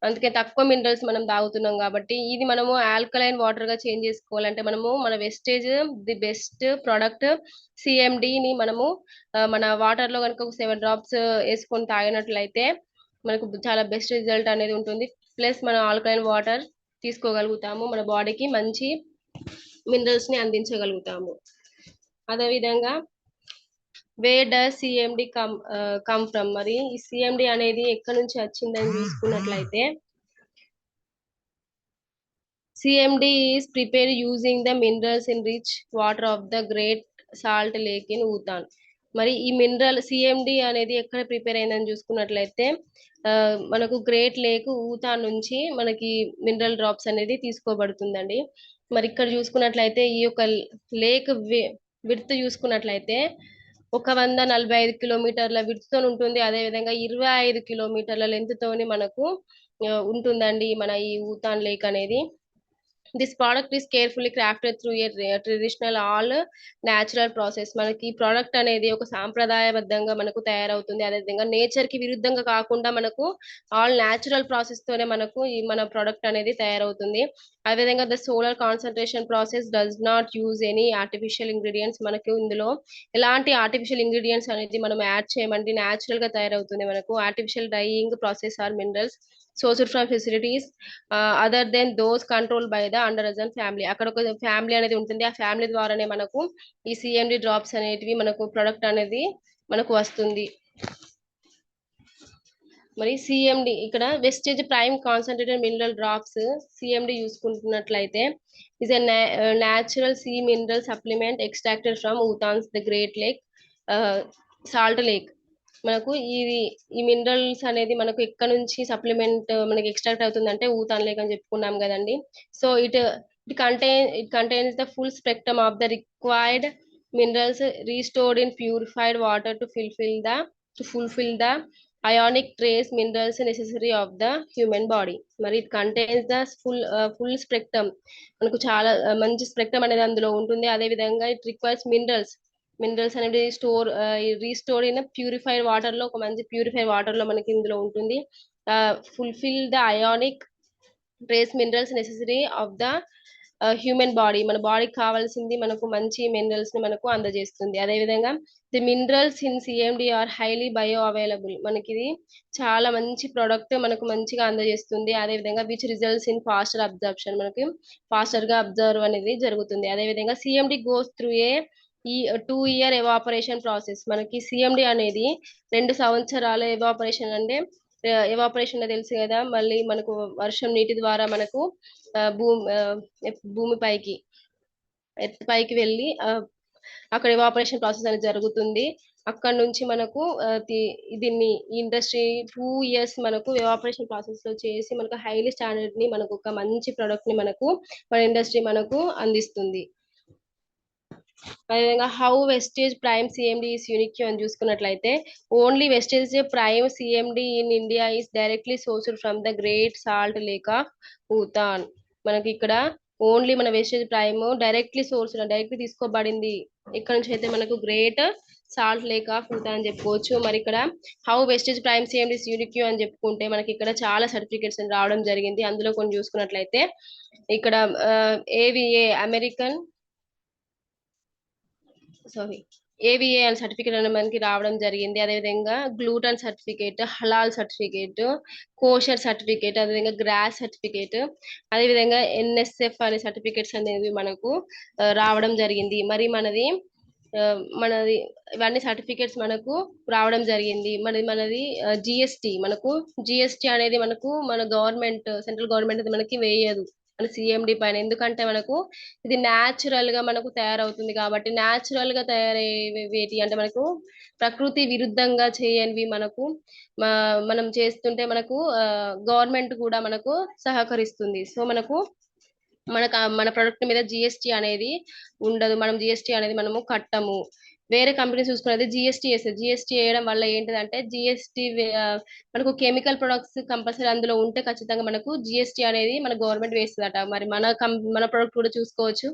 అందుకే తక్కువ మినరల్స్ మనం తాగుతున్నాం కాబట్టి ఇది మనము ఆల్కలైన్ వాటర్ గా చేంజ్ చేసుకోవాలంటే మనము మన వెస్టేజ్ ది బెస్ట్ ప్రొడక్ట్ సిఎండిని మనము మన వాటర్ లో కనుక 7 డ్రాప్స్ వేసుకొని తాగినట్లయితే మనకు చాలా బెస్ట్ రిజల్ట్ అనేది ఉంటుంది. ప్లస్ మనం ఆల్కలైన్ వాటర్ తీసుకోగలుగుతాము, మన బాడీకి మంచి మినరల్స్ ని అందించగలుగుతాము. అదే విధంగా where does CMD come from. మరి ఈ సిఎండి అనేది ఎక్కడి నుంచి వచ్చిందని చూసుకున్నట్లయితే CMD is prepare using the minerals in rich water of the Great Salt Lake in Utah. మరి ఈ మినరల్ సిఎండి అనేది ఎక్కడ ప్రిపేర్ అయిందని చూసుకున్నట్లయితే మనకు గ్రేట్ లేక్ ఊతాన్ నుంచి మనకి మినరల్ డ్రాప్స్ అనేది తీసుకోబడుతుందండి. మరి ఇక్కడ చూసుకున్నట్లయితే ఈ యొక్క లేక్ విడ్త్ చూసుకున్నట్లయితే 145 కిలోమీటర్ల విడ్త్ తో ఉంటుంది. అదే విధంగా 25 కిలోమీటర్ల లెంత్ తోని మనకు ఉంటుందండి మన ఈ ఊతాన్ లేక్ అనేది. This product is carefully crafted through a traditional all natural process. మనకి ఈ ప్రోడక్ట్ అనేది ఒక సాంప్రదాయబద్ధంగా మనకు తయారవుతుంది. అదేవిధంగా నేచర్ కి విరుద్ధంగా కాకుండా మనకు ఆల్ న్యాచురల్ ప్రాసెస్ తోనే మనకు ఈ మన ప్రోడక్ట్ అనేది తయారవుతుంది. అదేవిధంగా the solar concentration process does not use any artificial ingredients. మనకు ఇందులో ఎలాంటి ఆర్టిఫిషియల్ ఇంగ్రీడియంట్స్ అనేది మనం యాడ్ చేయమండి, న్యాచురల్ గా తయారవుతుంది. మనకు artificial dying process or minerals sourced from facilities other than those control by the Anderson family. అక్కడ ఒక ఫ్యామిలీ అనేది ఉంటుంది, ఆ ఫ్యామిలీ ద్వారానే మనకు ఈ సిఎండి డ్రాప్స్ అనేటివి మనకు ప్రొడక్ట్ అనేది మనకు వస్తుంది. మరి సిఎండి ఇక్కడ Vestige Prime concentrated mineral drops CMD చూసుకుంటున్నట్లయితే is a natural sea mineral supplement extracted from Utah's the Great Lake Salt Lake. మనకు ఈ మినరల్స్ అనేది మనకు ఎక్కడ నుంచి సప్లిమెంట్ మనకి ఎక్స్ట్రాక్ట్ అవుతుందంటే ఊతాన్ లేక్ అని చెప్పుకున్నాం కదండి. So it contains the full spectrum of the required minerals restored in purified water to fulfil the ionic trace minerals necessary of the human body. మరి it contains the full spectrum. మనకు చాలా మంచి spectrum అనేది అందులో ఉంటుంది. అదే విధంగా it requires minerals అనేది రీస్టోర్ ఇన్ ప్యూరిఫైడ్ వాటర్ లో, ఒక మంచి ప్యూరిఫైడ్ వాటర్ లో మనకి ఇందులో ఉంటుంది. Fulfil the ionic trace minerals necessary of the human body. మన బాడీకి కావాల్సింది మనకు మంచి మినరల్స్ ని మనకు అందజేస్తుంది. అదేవిధంగా the minerals in CMD are highly bioavailable. మనకి ఇది చాలా మంచి ప్రోడక్ట్ మనకు మంచిగా అందజేస్తుంది. అదేవిధంగా which results in faster absorption. మనకి ఫాస్టర్ గా అబ్జర్వ్ అనేది జరుగుతుంది. అదేవిధంగా సిఎండి గోస్ త్రూ ఈ 2 year ఎవాపరేషన్ ప్రాసెస్. మనకి సిఎండి అనేది 2 సంవత్సరాల ఎవాపరేషన్ అంటే ఎవాపరేషన్ తెలుసు కదా, మళ్ళీ మనకు వర్షం నీటి ద్వారా మనకు భూమి పైకి వెళ్ళి అక్కడ ఎవాపరేషన్ ప్రాసెస్ అనేది జరుగుతుంది. అక్కడ నుంచి మనకు దీన్ని ఇండస్ట్రీ 2 years మనకు ఎవాపరేషన్ ప్రాసెస్ లో చేసి మనకు హైలీ స్టాండర్డ్ ని మనకు ఒక మంచి ప్రొడక్ట్ ని మనకు మన ఇండస్ట్రీ మనకు అందిస్తుంది. అదేవిధంగా how Vestige Prime CMD is unique అని చూసుకున్నట్లయితే only Vestige Prime CMD in India is directly sourced from the Great Salt Lake of Utah. మనకి ఇక్కడ ఓన్లీ మన వెస్టేజ్ ప్రైమ్ డైరెక్ట్లీ తీసుకోబడింది ఇక్కడ నుంచి అయితే మనకు గ్రేట్ సాల్ట్ లేక్ ఆఫ్ ఊతాన్ అని చెప్పుకోవచ్చు. మరి ఇక్కడ how Vestige Prime CMD is unique అని చెప్పుకుంటే మనకి ఇక్కడ చాలా సర్టిఫికేట్స్ రావడం జరిగింది. అందులో కొన్ని చూసుకున్నట్లయితే ఇక్కడ ఏవిఏ ఏవిఏ అని సర్టిఫికేట్ అనేది మనకి రావడం జరిగింది. అదేవిధంగా గ్లూటన్ సర్టిఫికేట్, హలాల్ సర్టిఫికేట్, కోషర్ సర్టిఫికేట్, అదేవిధంగా గ్రాస్ సర్టిఫికేట్, అదేవిధంగా ఎన్ఎస్ఎఫ్ అనే సర్టిఫికేట్స్ అనేవి మనకు రావడం జరిగింది. మరి మనది ఇవన్నీ సర్టిఫికేట్స్ మనకు రావడం జరిగింది. మనది జిఎస్టి అనేది మనకు మన సెంట్రల్ గవర్నమెంట్ అది మనకి వేయదు. మన సిఎండి పైన. ఎందుకంటే మనకు ఇది న్యాచురల్ గా మనకు తయారవుతుంది కాబట్టి, న్యాచురల్ గా తయారయ్యేవి అంటే మనకు ప్రకృతి విరుద్ధంగా చేయనివి మనకు మనం చేస్తుంటే మనకు గవర్నమెంట్ కూడా మనకు సహకరిస్తుంది. సో మనకు మన ప్రొడక్ట్ మీద జిఎస్టి అనేది ఉండదు. మనం జిఎస్టి అనేది మనము కట్టము. వేరే కంపెనీ చూసుకున్నది జిఎస్టి వేస్తుంది. జిఎస్టి వేయడం వల్ల ఏంటిదంటే జిఎస్టి మనకు కెమికల్ ప్రొడక్ట్స్ కంపల్సరీ అందులో ఉంటే ఖచ్చితంగా మనకు జిఎస్టి అనేది మన గవర్నమెంట్ వేస్తుందట. మరి మన ప్రొడక్ట్ కూడా చూసుకోవచ్చు.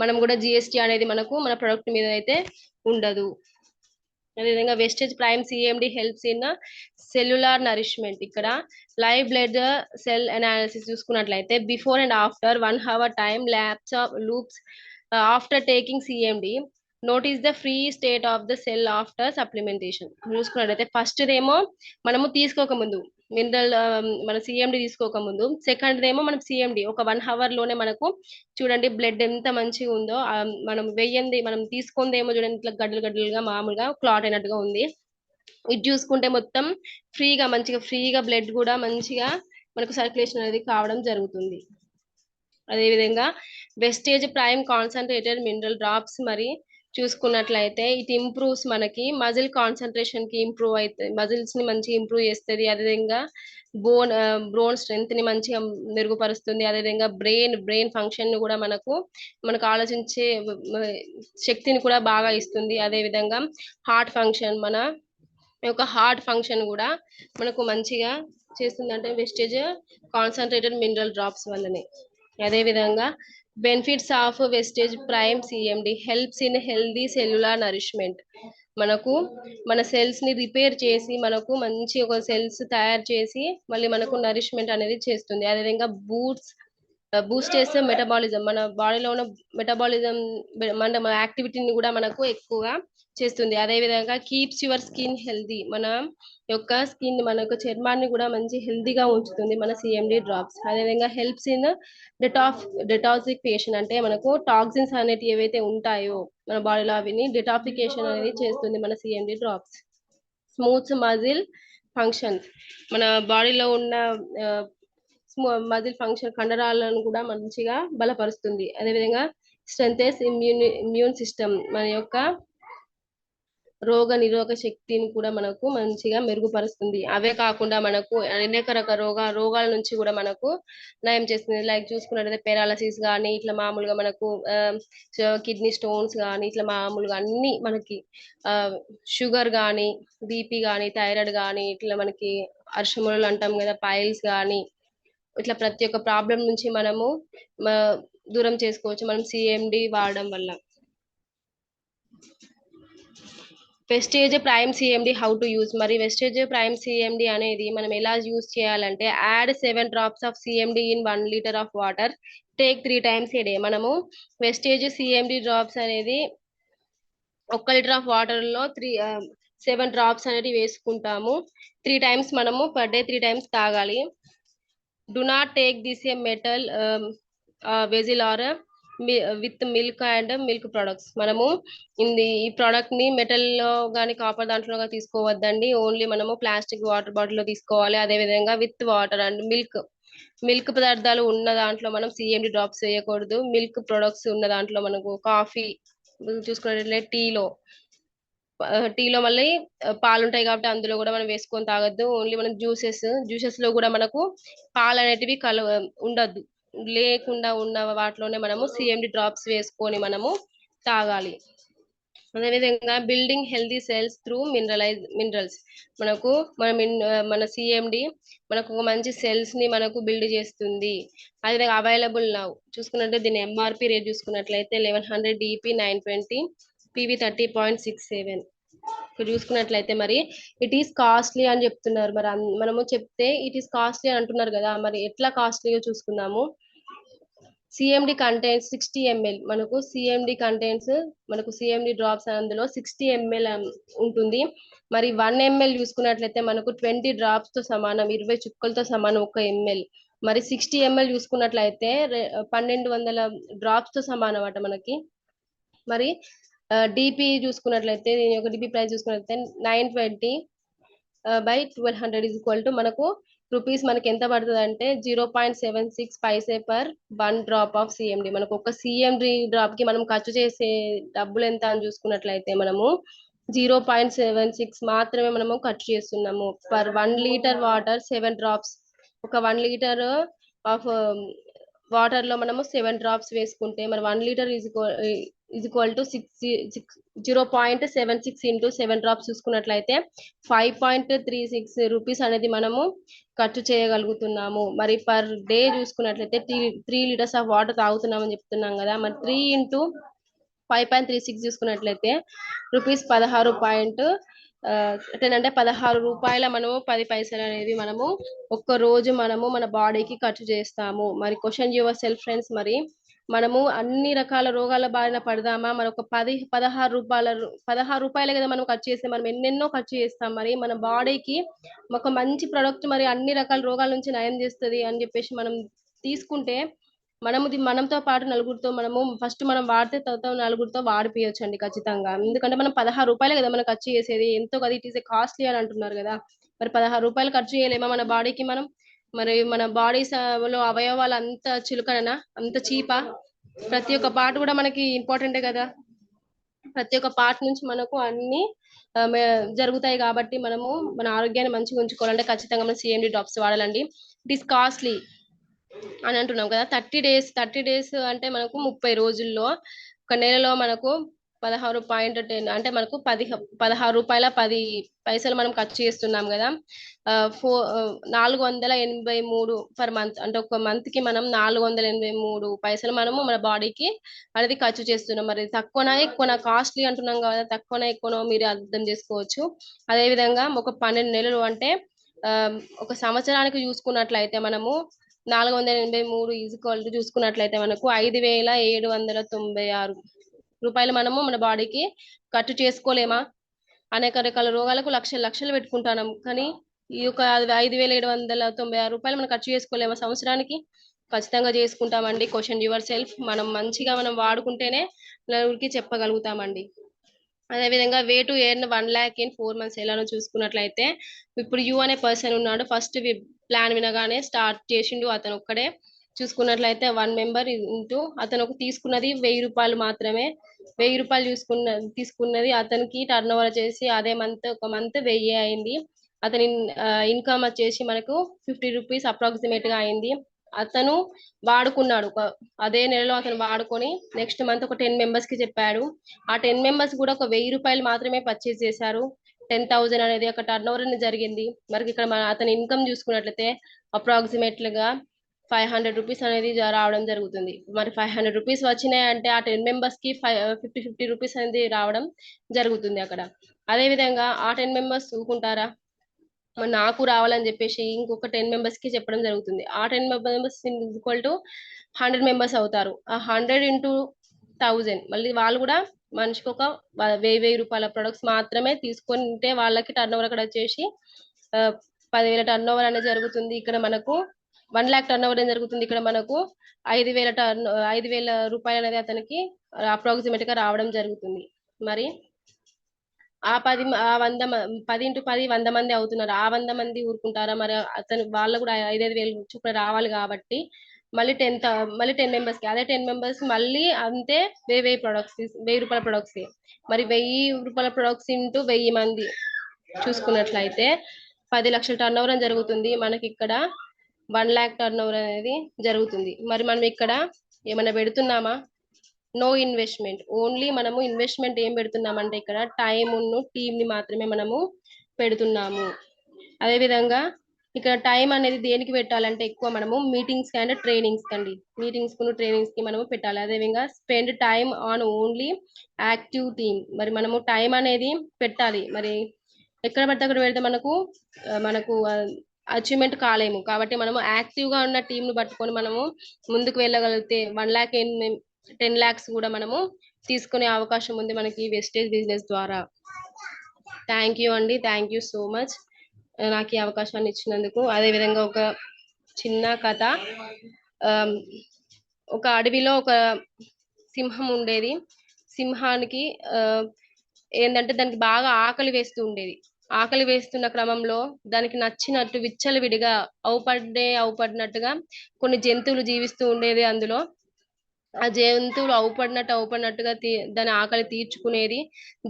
మనం కూడా జిఎస్టి అనేది మనకు మన ప్రొడక్ట్ మీద అయితే ఉండదు. అదేవిధంగా Vestige Prime CMD helps in cellular nourishment. ఇక్కడ లైవ్ బ్లడ్ సెల్ అనాలిసిస్ చూసుకున్నట్లయితే before and after 1 hour time lapse of loops after taking CMD notice the free state of the cell after supplementation. చూసుకున్నట్లయితే first ఏమో మనము తీసుకోకముందు mineral మన CMD తీసుకోకముందు, second ఏమో మనం సిఎండి ఒక 1 hour లోనే మనకు చూడండి బ్లడ్ ఎంత మంచిగా ఉందో. మనం వెయ్యింది మనం తీసుకుంది ఏమో చూడండి ఇట్లా గడ్డలు గడ్డలుగా మామూలుగా క్లాట్ అయినట్టుగా ఉంది. ఇది చూసుకుంటే మొత్తం ఫ్రీగా బ్లడ్ కూడా మంచిగా మనకు సర్క్యులేషన్ అనేది కావడం జరుగుతుంది. అదేవిధంగా Vestige Prime concentrated mineral drops మరి చూసుకున్నట్లయితే ఇట్ ఇంప్రూవ్స్ మనకి మజిల్ కాన్సన్ట్రేషన్ కి ఇంప్రూవ్ అవుతుంది, మజిల్స్ ని మంచిగా ఇంప్రూవ్ చేస్తుంది. అదేవిధంగా బ్రోన్ స్ట్రెంగ్త్ ని మంచిగా మెరుగుపరుస్తుంది. అదేవిధంగా బ్రెయిన్ ఫంక్షన్ ని కూడా మనకు ఆలోచించే శక్తిని కూడా బాగా ఇస్తుంది. అదేవిధంగా హార్ట్ ఫంక్షన్ హార్ట్ ఫంక్షన్ కూడా మనకు మంచిగా చేస్తుంది, అంటే వెస్టేజ్ కాన్సన్ట్రేటెడ్ మినరల్ డ్రాప్స్ వల్లనే. అదేవిధంగా benefits of wastage Prime CMD helps in healthy cellular nourishment. మనకు మన సెల్స్ ని రిపేర్ చేసి మనకు మంచి ఒక సెల్స్ తయారు చేసి మళ్ళీ మనకు నరిష్మెంట్ అనేది చేస్తుంది. అదేవిధంగా బూస్ట్ చేసే మెటబాలిజం, మన బాడీలో ఉన్న మెటబాలిజం మన యాక్టివిటీని కూడా మనకు ఎక్కువగా చేస్తుంది. అదేవిధంగా కీప్స్ యువర్ స్కిన్ హెల్దీ, మన యొక్క స్కిన్ మన యొక్క చర్మాన్ని కూడా మంచి హెల్దీగా ఉంచుతుంది మన సిఎండి డ్రాప్స్. అదేవిధంగా హెల్ప్స్ ఇన్ డెటాక్సిఫికేషన్, అంటే మనకు టాక్సిన్స్ అనేవి ఏవైతే ఉంటాయో మన బాడీలో అవిని డెటాక్సిఫికేషన్ అనేది చేస్తుంది మన సిఎండి డ్రాప్స్. స్మూత్స్ మజిల్ ఫంక్షన్స్, మన బాడీలో ఉన్న మజిల్ ఫంక్షన్ కండరాలను కూడా మంచిగా బలపరుస్తుంది. అదేవిధంగా స్ట్రెంథెన్స్ ఇమ్యూన్ సిస్టమ్, మన యొక్క రోగ నిరోధక శక్తిని కూడా మనకు మంచిగా మెరుగుపరుస్తుంది. అవే కాకుండా మనకు అనేక రకాల రోగాల నుంచి కూడా మనకు నయం చేస్తుంది. లైక్ చూసుకున్నట్లయితే పెరాలసిస్ కానీ ఇట్లా మామూలుగా మనకు కిడ్నీ స్టోన్స్ కానీ ఇట్లా మామూలుగా అన్ని మనకి షుగర్ కానీ బీపీ కానీ థైరాయిడ్ కానీ ఇట్లా మనకి అర్షములు అంటాం కదా, పైల్స్ కానీ ఇట్లా ప్రతి ఒక్క ప్రాబ్లం నుంచి మనము దూరం చేసుకోవచ్చు మనం సిఎండి వాడడం వల్ల. Wastage Prime CMD how to use. మరి వెస్టేజ్ ప్రైమ్ సిఎండి అనేది మనం ఎలా యూజ్ చేయాలంటే add 7 drops of CMD in 1 liter of water, take 3 times a day. మనము వెస్టేజ్ సిఎండి డ్రాప్స్ అనేది 1 liter ఆఫ్ వాటర్ లో 7 drops అనేది వేసుకుంటాము. 3 times మనము పర్ డే 3 times తాగాలి. Do not take this a metal vessel or with milk and milk products. మనము ఈ product ని మెటల్ లో కానీ కాపర్ దాంట్లో తీసుకోవద్దండి. ఓన్లీ మనము ప్లాస్టిక్ వాటర్ బాటిల్ లో తీసుకోవాలి. అదే విధంగా విత్ వాటర్ అండ్ మిల్క్ పదార్థాలు ఉన్న దాంట్లో మనం సిఎండి డ్రాప్స్ వేయకూడదు. మిల్క్ ప్రొడక్ట్స్ ఉన్న దాంట్లో మనకు కాఫీ చూసుకున్నట్లయితే టీలో మళ్ళీ పాలు ఉంటాయి కాబట్టి అందులో కూడా మనం వేసుకొని తాగొద్దు. ఓన్లీ మనం జ్యూసెస్ లో కూడా మనకు పాలు అనేటివి ఉండద్దు. లేకుండా ఉన్న వాటిలోనే మనము సిఎండి డ్రాప్స్ వేసుకొని మనము తాగాలి. అదేవిధంగా building healthy cells through minerals. మన సిఎండి మనకు ఒక మంచి సెల్స్ ని మనకు బిల్డ్ చేస్తుంది. అదేవిధంగా అవైలబుల్ నౌ చూసుకున్నట్లయితే దీని ఎంఆర్పి రేట్ చూసుకున్నట్లయితే 1100 DP 920 PV 30.67. ఇక్కడ చూసుకున్నట్లయితే మరి ఇట్ ఈస్ కాస్ట్లీ అని చెప్తున్నారు. మరి మనము చెప్తే ఇట్ ఈస్ కాస్ట్లీ అని అంటున్నారు కదా, మరి ఎట్లా కాస్ట్లీగా చూసుకుందాము. CMD contains 60 ml. మనకు సిఎండి డ్రాప్స్ అందులో 60 ml ఉంటుంది. మరి 1 ml చూసుకున్నట్లయితే మనకు 20 drops తో సమానం, 20 చుక్కలతో సమానం 1 ml. మరి 60 ml చూసుకున్నట్లయితే 1200 drops తో సమానం అట మనకి. మరి డిపి చూసుకున్నట్లయితే దీని యొక్క డిపి ప్రైస్ చూసుకున్నట్లయితే 920 by 1200 is equal to మనకు రూపీస్ మనకి ఎంత పడుతుందంటే 0.76 paise per 1 drop of CMD. మనకు ఒక సిఎండి డ్రాప్ కి మనం ఖర్చు చేసే డబ్బులు ఎంత అని చూసుకున్నట్లయితే మనము 0.76 మాత్రమే మనము ఖర్చు చేస్తున్నాము. Per 1 litre water 7 drops. ఒక 1 లీటర్ ఆఫ్ వాటర్ లో మనము 7 డ్రాప్స్ వేసుకుంటే మరి 1 litre equal to 0.76 into 7 drops చూసుకున్నట్లయితే 5.36 రూపీస్ అనేది మనము ఖర్చు చేయగలుగుతున్నాము. మరి పర్ డే చూసుకున్నట్లయితే 3 లీటర్స్ ఆఫ్ వాటర్ తాగుతున్నామని చెప్తున్నాం కదా. మరి 3 ఇంటూ 5.36 చూసుకున్నట్లయితే రూపీస్ 16.10 అంటే 16 రూపాయల మనము 10 పైసలు అనేది మనము ఒక్క రోజు మనము మన బాడీకి ఖర్చు చేస్తాము. మరి క్వశ్చన్ యువర్ సెల్ఫ్ ఫ్రెండ్స్, మరి మనము అన్ని రకాల రోగాల బారిన పడదామా? మరి ఒక 16 రూపాయలే కదా మనం ఖర్చు చేస్తే మనం ఎన్నెన్నో ఖర్చు చేస్తాం. మరి మన బాడీకి ఒక మంచి ప్రొడక్ట్ మరి అన్ని రకాల రోగాల నుంచి నయం చేస్తుంది అని చెప్పేసి మనం తీసుకుంటే మనంతో పాటు నలుగురితో మనము ఫస్ట్ మనం వాడితే తర్వాత నలుగురితో వాడిపియొచ్చు అండి ఖచ్చితంగా. ఎందుకంటే మనం 16 రూపాయలే కదా మనం ఖర్చు చేసేది, ఎంతో కదా, ఇట్ ఈస్ ఏ కాస్ట్లీ అని అంటున్నారు కదా. మరి 16 రూపాయలు ఖర్చు చేయలేమా మన బాడీకి మనం? మరి మన బాడీ లో అవయవాలు అంత చులకననా, అంత చీపా? ప్రతి ఒక్క పార్ట్ కూడా మనకి ఇంపార్టెంటే కదా. ప్రతి ఒక్క పార్ట్ నుంచి మనకు అన్ని జరుగుతాయి కాబట్టి మనము మన ఆరోగ్యాన్ని మంచిగా ఉంచుకోవాలంటే ఖచ్చితంగా మనం సిఎండి డ్రాప్స్ వాడాలండి. ఇట్ ఈస్ కాస్ట్లీ అని అంటున్నాం కదా. 30 డేస్ అంటే మనకు 30 రోజుల్లో ఒక నెలలో మనకు 16.10 అంటే మనకు 16 రూపాయల 10 పైసలు మనం ఖర్చు చేస్తున్నాం కదా. 483 పర్ మంత్ అంటే ఒక మంత్ కి మనం 483 పైసలు మనము మన బాడీకి అనేది ఖర్చు చేస్తున్నాం. మరి తక్కువనా ఎక్కువనా? కాస్ట్లీ అంటున్నాం కదా, తక్కువనా ఎక్కువనో మీరు అర్థం చేసుకోవచ్చు. అదే విధంగా ఒక 12 నెలలు అంటే ఒక సంవత్సరానికి చూసుకున్నట్లయితే మనము 483 ఈక్వల్ టు చూసుకున్నట్లయితే మనకు 5,796 రూపాయలు మనము మన బాడీకి ఖర్చు చేసుకోలేమా? అనేక రకాల రోగాలకు లక్షలు పెట్టుకుంటాం, కానీ ఈ యొక్క 5,796 రూపాయలు మనం ఖర్చు చేసుకోలేమా సంవత్సరానికి? ఖచ్చితంగా చేసుకుంటామండి. Question your self. మనం మంచిగా మనం వాడుకుంటేనే నలుగురికి చెప్పగలుగుతామండి. అదేవిధంగా way to earn 1 lakh in 4 months ఎలానో చూసుకున్నట్లయితే ఇప్పుడు యు అనే పర్సన్ ఉన్నాడు. ఫస్ట్ ప్లాన్ వినగానే స్టార్ట్ చేసిండు అతను ఒక్కడే. చూసుకున్నట్లయితే 1 మెంబర్ ఇంటూ అతను తీసుకున్నది 1000 రూపాయలు మాత్రమే. 1000 రూపాయలు తీసుకున్నది అతనికి టర్న్ ఓవర్ వచ్చేసి అదే ఒక మంత్ 1000 అయింది. అతని ఇన్కమ్ వచ్చేసి మనకు 50 రూపీస్ అప్రాక్సిమేట్ గా అయింది. అతను వాడుకున్నాడు. అదే నెలలో అతను వాడుకొని నెక్స్ట్ మంత్ ఒక 10 మెంబర్స్ కి చెప్పాడు. ఆ 10 మెంబర్స్ కూడా ఒక 1000 రూపాయలు మాత్రమే పర్చేస్ చేశారు. 10,000 అనేది ఒక టర్న్ ఓవర్ అనేది జరిగింది. మరి ఇక్కడ అతని ఇన్కమ్ చూసుకున్నట్లయితే అప్రాక్సిమేట్ గా 500 రూపీస్ అనేది రావడం జరుగుతుంది. మరి 500 రూపీస్ వచ్చినాయి అంటే ఆ 10 మెంబర్స్ కి 50 రూపీస్ అనేది రావడం జరుగుతుంది అక్కడ. అదే విధంగా ఆ 10 మెంబర్స్ ఊరుకుంటారా? మరి నాకు రావాలని చెప్పేసి ఇంకొక 10 మెంబర్స్ కి చెప్పడం జరుగుతుంది. ఆ 10 మెంబర్స్ ఈక్వల్ టు 100 మెంబర్స్ అవుతారు. ఆ 100 ఇంటూ 1000 మళ్ళీ వాళ్ళు కూడా మనిషికి ఒక 1000 రూపాయల ప్రొడక్ట్స్ మాత్రమే తీసుకుంటే వాళ్ళకి టర్న్ ఓవర్ అక్కడ వచ్చేసి 10,000 టర్న్ ఓవర్ అనేది జరుగుతుంది. ఇక్కడ మనకు 1 lakh టర్న్ ఓవర్ అనేది జరుగుతుంది. ఇక్కడ మనకు 5,000 రూపాయలు అనేది అతనికి అప్రాక్సిమేట్ గా రావడం జరుగుతుంది. మరి ఆ 10 ఇంటూ 10 100 మంది అవుతున్నారు. ఆ 100 మంది ఊరుకుంటారా? మరి అతను వాళ్ళు కూడా 5,000 చొప్పున రావాలి కాబట్టి మళ్ళీ 10 మెంబర్స్ కి అదే 10 మెంబర్స్ మళ్ళీ అంతే 1000 ప్రొడక్ట్స్ 1000 రూపాయల ప్రొడక్ట్స్. మరి 1000 రూపాయల ప్రొడక్ట్స్ ఇంటూ 1000 మంది చూసుకున్నట్లయితే 10 లక్షల టర్న్ ఓవర్ జరుగుతుంది. మనకి ఇక్కడ 1 lakh టర్న్ ఓవర్ అనేది జరుగుతుంది. మరి మనం ఇక్కడ ఏమైనా పెడుతున్నామా? No investment. ఓన్లీ మనము ఇన్వెస్ట్మెంట్ ఏం పెడుతున్నామంటే ఇక్కడ టైం టీమ్ ని మాత్రమే మనము పెడుతున్నాము. అదే విధంగా ఇక్కడ టైం అనేది దేనికి పెట్టాలంటే ఎక్కువ మనము మీటింగ్స్ అండ్ ట్రైనింగ్స్ కండి. ట్రైనింగ్స్ కి మనము పెట్టాలి. అదే విధంగా spend time on only active team. మరి మనము టైం అనేది పెట్టాలి. మరి ఎక్కడ పడితే అక్కడ పెడితే మనకు అచీవ్మెంట్ కాలేము. కాబట్టి మనము యాక్టివ్ గా ఉన్న టీం ను పట్టుకొని మనము ముందుకు వెళ్ళగలిగితే 1 lakh 10 lakhs కూడా మనము తీసుకునే అవకాశం ఉంది మనకి వెస్టేజ్ బిజినెస్ ద్వారా. థ్యాంక్ యూ అండి. థ్యాంక్ యూ సో మచ్ నాకు ఈ అవకాశాన్ని ఇచ్చినందుకు. అదే విధంగా ఒక చిన్న కథ. ఒక అడవిలో ఒక సింహం ఉండేది. సింహానికి ఏంటంటే దానికి బాగా ఆకలి వేస్తూ ఉండేది. ఆకలి వేస్తున్న క్రమంలో దానికి నచ్చినట్టు విచ్చలవిడిగా అవుపడినట్టుగా కొన్ని జంతువులు జీవిస్తూ ఉండేది అందులో. ఆ జంతువులు అవుపడినట్టుగా దాని ఆకలి తీర్చుకునేది.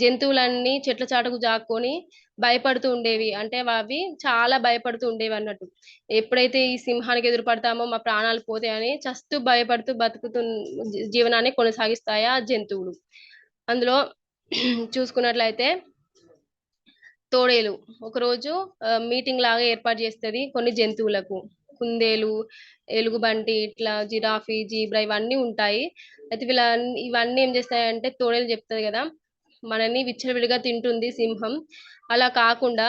జంతువులన్నీ చెట్ల చాటుకు జాక్కొని భయపడుతూ ఉండేవి. అంటే అవి చాలా భయపడుతూ ఉండేవి అన్నట్టు. ఎప్పుడైతే ఈ సింహానికి ఎదురు పడతామో మా ప్రాణాలు పోతాయని చస్తూ భయపడుతూ జీవనాన్ని కొనసాగిస్తాయి ఆ జంతువులు. అందులో చూసుకున్నట్లయితే తోడేలు ఒకరోజు మీటింగ్ లాగా ఏర్పాటు చేస్తది కొన్ని జంతువులకు. కుందేలు, ఎలుగుబంటి, ఇట్లా జిరాఫీ, జీబ్రా ఇవన్నీ ఉంటాయి. అయితే ఇవన్నీ ఏం చేస్తాయంటే తోడేలు చెప్తది కదా, మనని విచ్చలవిడిగా తింటుంది సింహం. అలా కాకుండా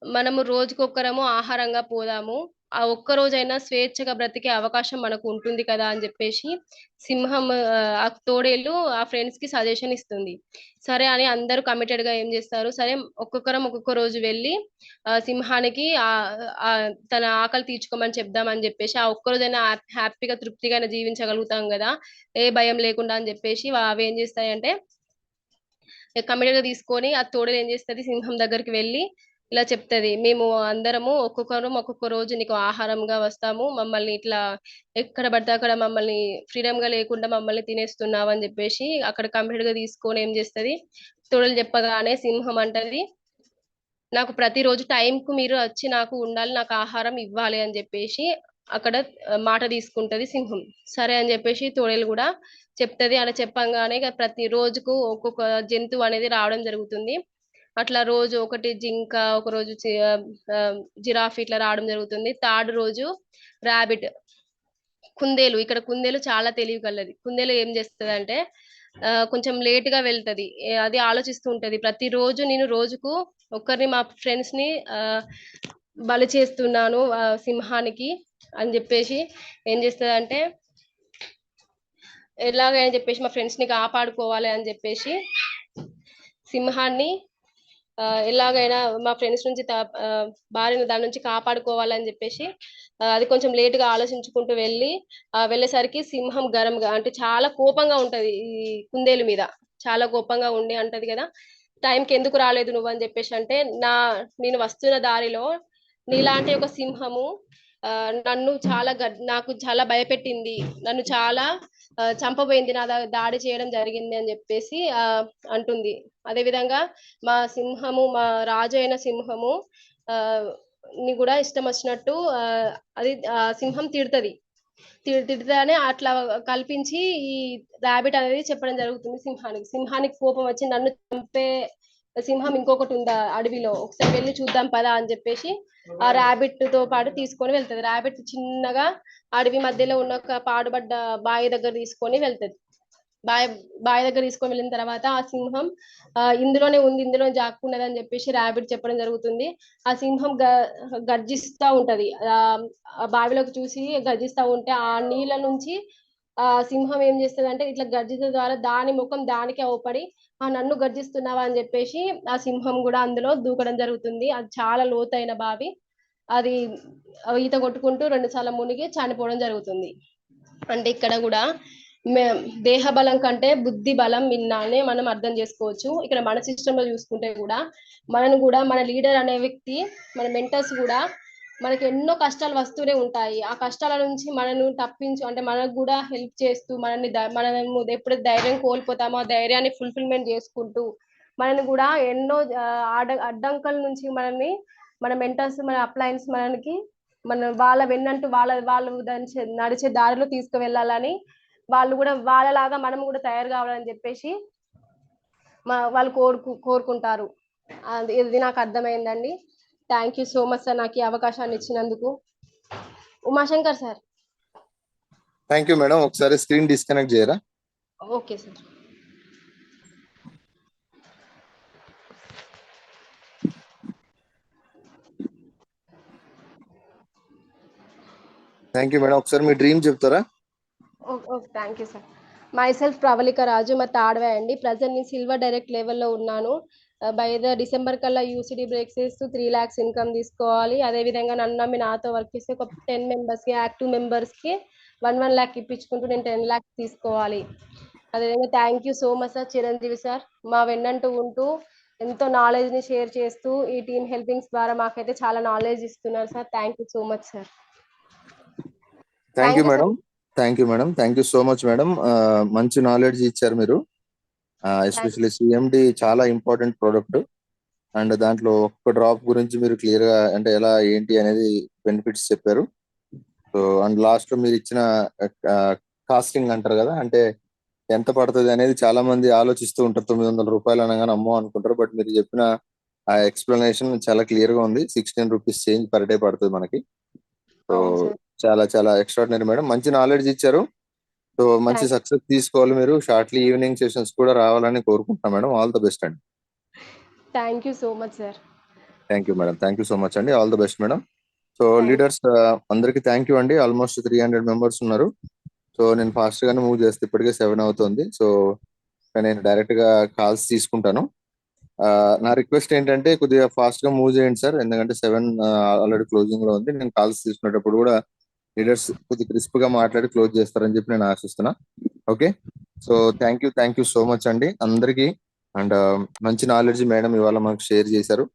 మనము రోజుకొక్కరము ఆహారంగా పోదాము. ఆ ఒక్క రోజైనా స్వేచ్ఛగా బ్రతికే అవకాశం మనకు ఉంటుంది కదా అని చెప్పేసి సింహం ఆ తోడేలు ఆ ఫ్రెండ్స్ కి సజెషన్ ఇస్తుంది. సరే అని అందరూ కమిటెడ్ గా ఏం చేస్తారు, సరే ఒక్కొక్కరం ఒక్కొక్క రోజు వెళ్ళి సింహానికి తన ఆకలి తీర్చుకోమని చెప్దామని చెప్పేసి ఆ ఒక్క రోజైనా హ్యాపీగా తృప్తిగా జీవించగలుగుతాం కదా ఏ భయం లేకుండా అని చెప్పేసి అవి ఏం చేస్తాయంటే కమిటెడ్ గా తీసుకొని ఆ తోడేలు ఏం చేస్తది సింహం దగ్గరికి వెళ్ళి ఇలా చెప్తది, మేము అందరము ఒక్కొక్కరం ఒక్కొక్క రోజు నీకు ఆహారంగా వస్తాము, మమ్మల్ని ఇట్లా ఎక్కడ పడితే అక్కడ మమ్మల్ని ఫ్రీడమ్ గా లేకుండా మమ్మల్ని తినేస్తున్నావు అని చెప్పేసి అక్కడ కమిటెడ్ గా తీసుకొని ఏం చేస్తది తోడేలు చెప్పగానే సింహం అంటది, నాకు ప్రతిరోజు టైం కు మీరు వచ్చి నాకు ఉండాలి, నాకు ఆహారం ఇవ్వాలి అని చెప్పేసి అక్కడ మాట తీసుకుంటది సింహం. సరే అని చెప్పేసి తోడేలు కూడా చెప్తది. అలా చెప్పంగానే ప్రతి రోజుకు ఒక్కొక్క జంతువు అనేది రావడం జరుగుతుంది. అట్లా రోజు ఒకటి జింక, ఒక రోజు జిరాఫీ ఇట్లా రావడం జరుగుతుంది. థర్డ్ రోజు రాబిట్, కుందేలు. ఇక్కడ కుందేలు చాలా తెలివి కలది. కుందేలు ఏం చేస్తుంది అంటే కొంచెం లేట్ గా వెళ్తది. అది ఆలోచిస్తూ ఉంటది, ప్రతిరోజు నేను రోజుకు ఒకరిని మా ఫ్రెండ్స్ ని బలి చేస్తున్నాను సింహానికి అని చెప్పేసి ఏం చేస్తుంది అంటే ఎలాగని చెప్పేసి మా ఫ్రెండ్స్ ని కాపాడుకోవాలి అని చెప్పేసి సింహాన్ని ఎలాగైనా మా ఫ్రెండ్స్ నుంచి భార్యను దాని నుంచి కాపాడుకోవాలని చెప్పేసి అది కొంచెం లేట్ గా ఆలోచించుకుంటూ వెళ్ళేసరికి సింహం గరంగా అంటే చాలా కోపంగా ఉంటది ఈ కుందేలు మీద. చాలా కోపంగా ఉండి అంటది కదా, టైంకి ఎందుకు రాలేదు నువ్వు అని చెప్పేసి అంటే నేను వస్తున్న దారిలో నీలాంటి ఒక సింహము నన్ను నాకు చాలా భయపెట్టింది, నన్ను చాలా చంపబోయింది, నా దాడి చేయడం జరిగింది అని చెప్పేసి అంటుంది. అదే విధంగా మా రాజు అయిన సింహము ఆ ని కూడా ఇష్టం వచ్చినట్టు అది సింహం తిడతానే అట్లా కల్పించి ఈ రాబిట్ అనేది చెప్పడం జరుగుతుంది సింహానికి కోపం వచ్చి నన్ను చంపే సింహం ఇంకొకటి ఉందా అడవిలో, ఒకసారి వెళ్ళి చూద్దాం పదా అని చెప్పేసి ఆ రాబిట్ తో పాటు తీసుకొని వెళ్తది. రాబిట్ చిన్నగా అడవి మధ్యలో ఉన్న ఒక పాడుబడ్డ బావి దగ్గర తీసుకొని వెళ్తది. బావి దగ్గర తీసుకొని వెళ్ళిన తర్వాత ఆ సింహం ఇందులో జాక్కున్నది అని చెప్పేసి రాబిట్ చెప్పడం జరుగుతుంది. ఆ సింహం గర్జిస్తా ఉంటది. ఆ బావిలోకి చూసి గర్జిస్తా ఉంటే ఆ నీళ్ళ నుంచి ఆ సింహం ఏం చేస్తుంది అంటే ఇట్లా గర్జించడం ద్వారా దాని ముఖం దానికి అవపడి నన్ను గర్జిస్తున్నావా అని చెప్పేసి ఆ సింహం కూడా అందులో దూకడం జరుగుతుంది. అది చాలా లోతైన బావి. అది ఈత కొట్టుకుంటూ 2 సార్లు మునిగి చనిపోవడం జరుగుతుంది. అంటే ఇక్కడ కూడా దేహ బలం కంటే బుద్ధి బలం విన్నానే మనం అర్థం చేసుకోవచ్చు. ఇక్కడ మన సిస్టమ్ లో చూసుకుంటే కూడా మన లీడర్ అనే వ్యక్తి, మన మెంటర్స్ కూడా మనకి ఎన్నో కష్టాలు వస్తూనే ఉంటాయి. ఆ కష్టాల నుంచి మనను తప్పించు అంటే మనకు కూడా హెల్ప్ చేస్తూ మనము ఎప్పుడైతే ధైర్యం కోల్పోతామో ఆ ధైర్యాన్ని ఫుల్ఫిల్మెంట్ చేసుకుంటూ మనని కూడా ఎన్నో అడ్డంకుల నుంచి మన మెంటర్స్ మన అప్లయన్స్ వాళ్ళ వెన్నంటూ వాళ్ళు నడిచే దారిలో తీసుకువెళ్ళాలని, వాళ్ళు కూడా వాళ్ళలాగా మనం కూడా తయారు కావాలని చెప్పేసి వాళ్ళు కోరుకుంటారు. ఇది నాకు అర్థమైందండి. Thank you so much sir నాకు ఈ అవకాశాన్ని ఇచ్చినందుకు. Umashankar sir. Thank you madam. ఒకసారి స్క్రీన్ డిస్కనెక్ట్ చేయరా? Okay sir. Thank you madam. ఒకసారి మీ డ్రీమ్ చెప్తారా? Okay thank you sir. Myself Pravallika Raju, మా తాడవే అండి. ప్రజెంట్ నేను సిల్వర్ డైరెక్ట్ లెవెల్లో ఉన్నాను. బై డిసెంబర్ కల్లా యూసిడి బ్రేక్ చేస్తూ 3 lakhs ఇన్కమ్ తీసుకోవాలి. అదేవిధంగా నన్ను నమ్మి నాతో వర్క్ చేస్తే ఒక 10 members కి యాక్టివ్ మెంబర్స్ కి 1 lakh ఇప్పించుకుంటూ నేను 10 lakhs తీసుకోవాలి. అదేవిధంగా thank you so much sir Chiranjeevi sir, మా వెన్నంటూ ఉంటూ ఎంతో నాలెడ్జ్‌ని షేర్ చేస్తూ ఈ టీమ్ హెల్పింగ్స్ ద్వారా మాకైతే చాలా నాలెడ్జ్ ఇస్తున్నారు sir. Thank you so much sir. Thank you thank you madam. Sir. Thank you madam. Thank you so much madam. మంచి నాలెడ్జ్ ఇచ్చారు మీరు. థ్యాంక్ ఎస్పెషల్లీ సిఎండి చాలా ఇంపార్టెంట్ ప్రోడక్ట్. అండ్ దాంట్లో ఒక్క డ్రాప్ గురించి మీరు క్లియర్ గా అంటే ఎలా ఏంటి అనేది బెనిఫిట్స్ చెప్పారు. సో అండ్ లాస్ట్ లో మీరు ఇచ్చిన కాస్టింగ్ అంటారు కదా, అంటే ఎంత పడుతుంది అనేది చాలా మంది ఆలోచిస్తూ ఉంటారు. 900 రూపాయలు అనగానే అమ్మో అనుకుంటారు. బట్ మీరు చెప్పిన ఆ ఎక్స్ప్లెనేషన్ చాలా క్లియర్ గా ఉంది. 16 రూపీస్ చేంజ్ పర్ డే పడుతుంది మనకి. సో అవును సార్. చాలా చాలా ఎక్స్ట్రాడినరీ మేడం. మంచి నాలెడ్జ్ ఇచ్చారు. సో మంచి థ్యాంక్ సక్సెస్ తీసుకోవాలి మీరు. షార్ట్లీ ఈవినింగ్ సెషన్స్ కూడా రావాలని కోరుకుంటున్నాం మేడం. ఆల్ ద బెస్ట్ అండి. Thank you so much sir. Thank you madam. Thank you so much అండి. All the best madam. So thank leaders అందరికి థ్యాంక్ యూ అండి. ఆల్మోస్ట్ 300 మెంబర్స్ ఉన్నారు. సో నేను fast గానే మూవ్ చేస్తే ఇప్పటికే 7 అవుతుంది. సో నేను డైరెక్ట్ గా కాల్స్ తీసుకుంటాను. నా రిక్వెస్ట్ ఏంటంటే కొద్దిగా ఫాస్ట్ గా మూవ్ చేయండి సార్. ఎందుకంటే 7 ఆల్రెడీ క్లోజింగ్ లో ఉంది. నేను కాల్స్ తీసుకునేటప్పుడు కూడా లీడర్స్ కొద్దిగా క్రిస్ప్ గా మాట్లాడి క్లోజ్ చేస్తారని చెప్పి నేను ఆశిస్తున్నా. Okay. So thank you so much అండి అందరికి. అండ్ మంచి నాలెడ్జ్ మేడం ఇవాళ మాకు షేర్ చేశారు.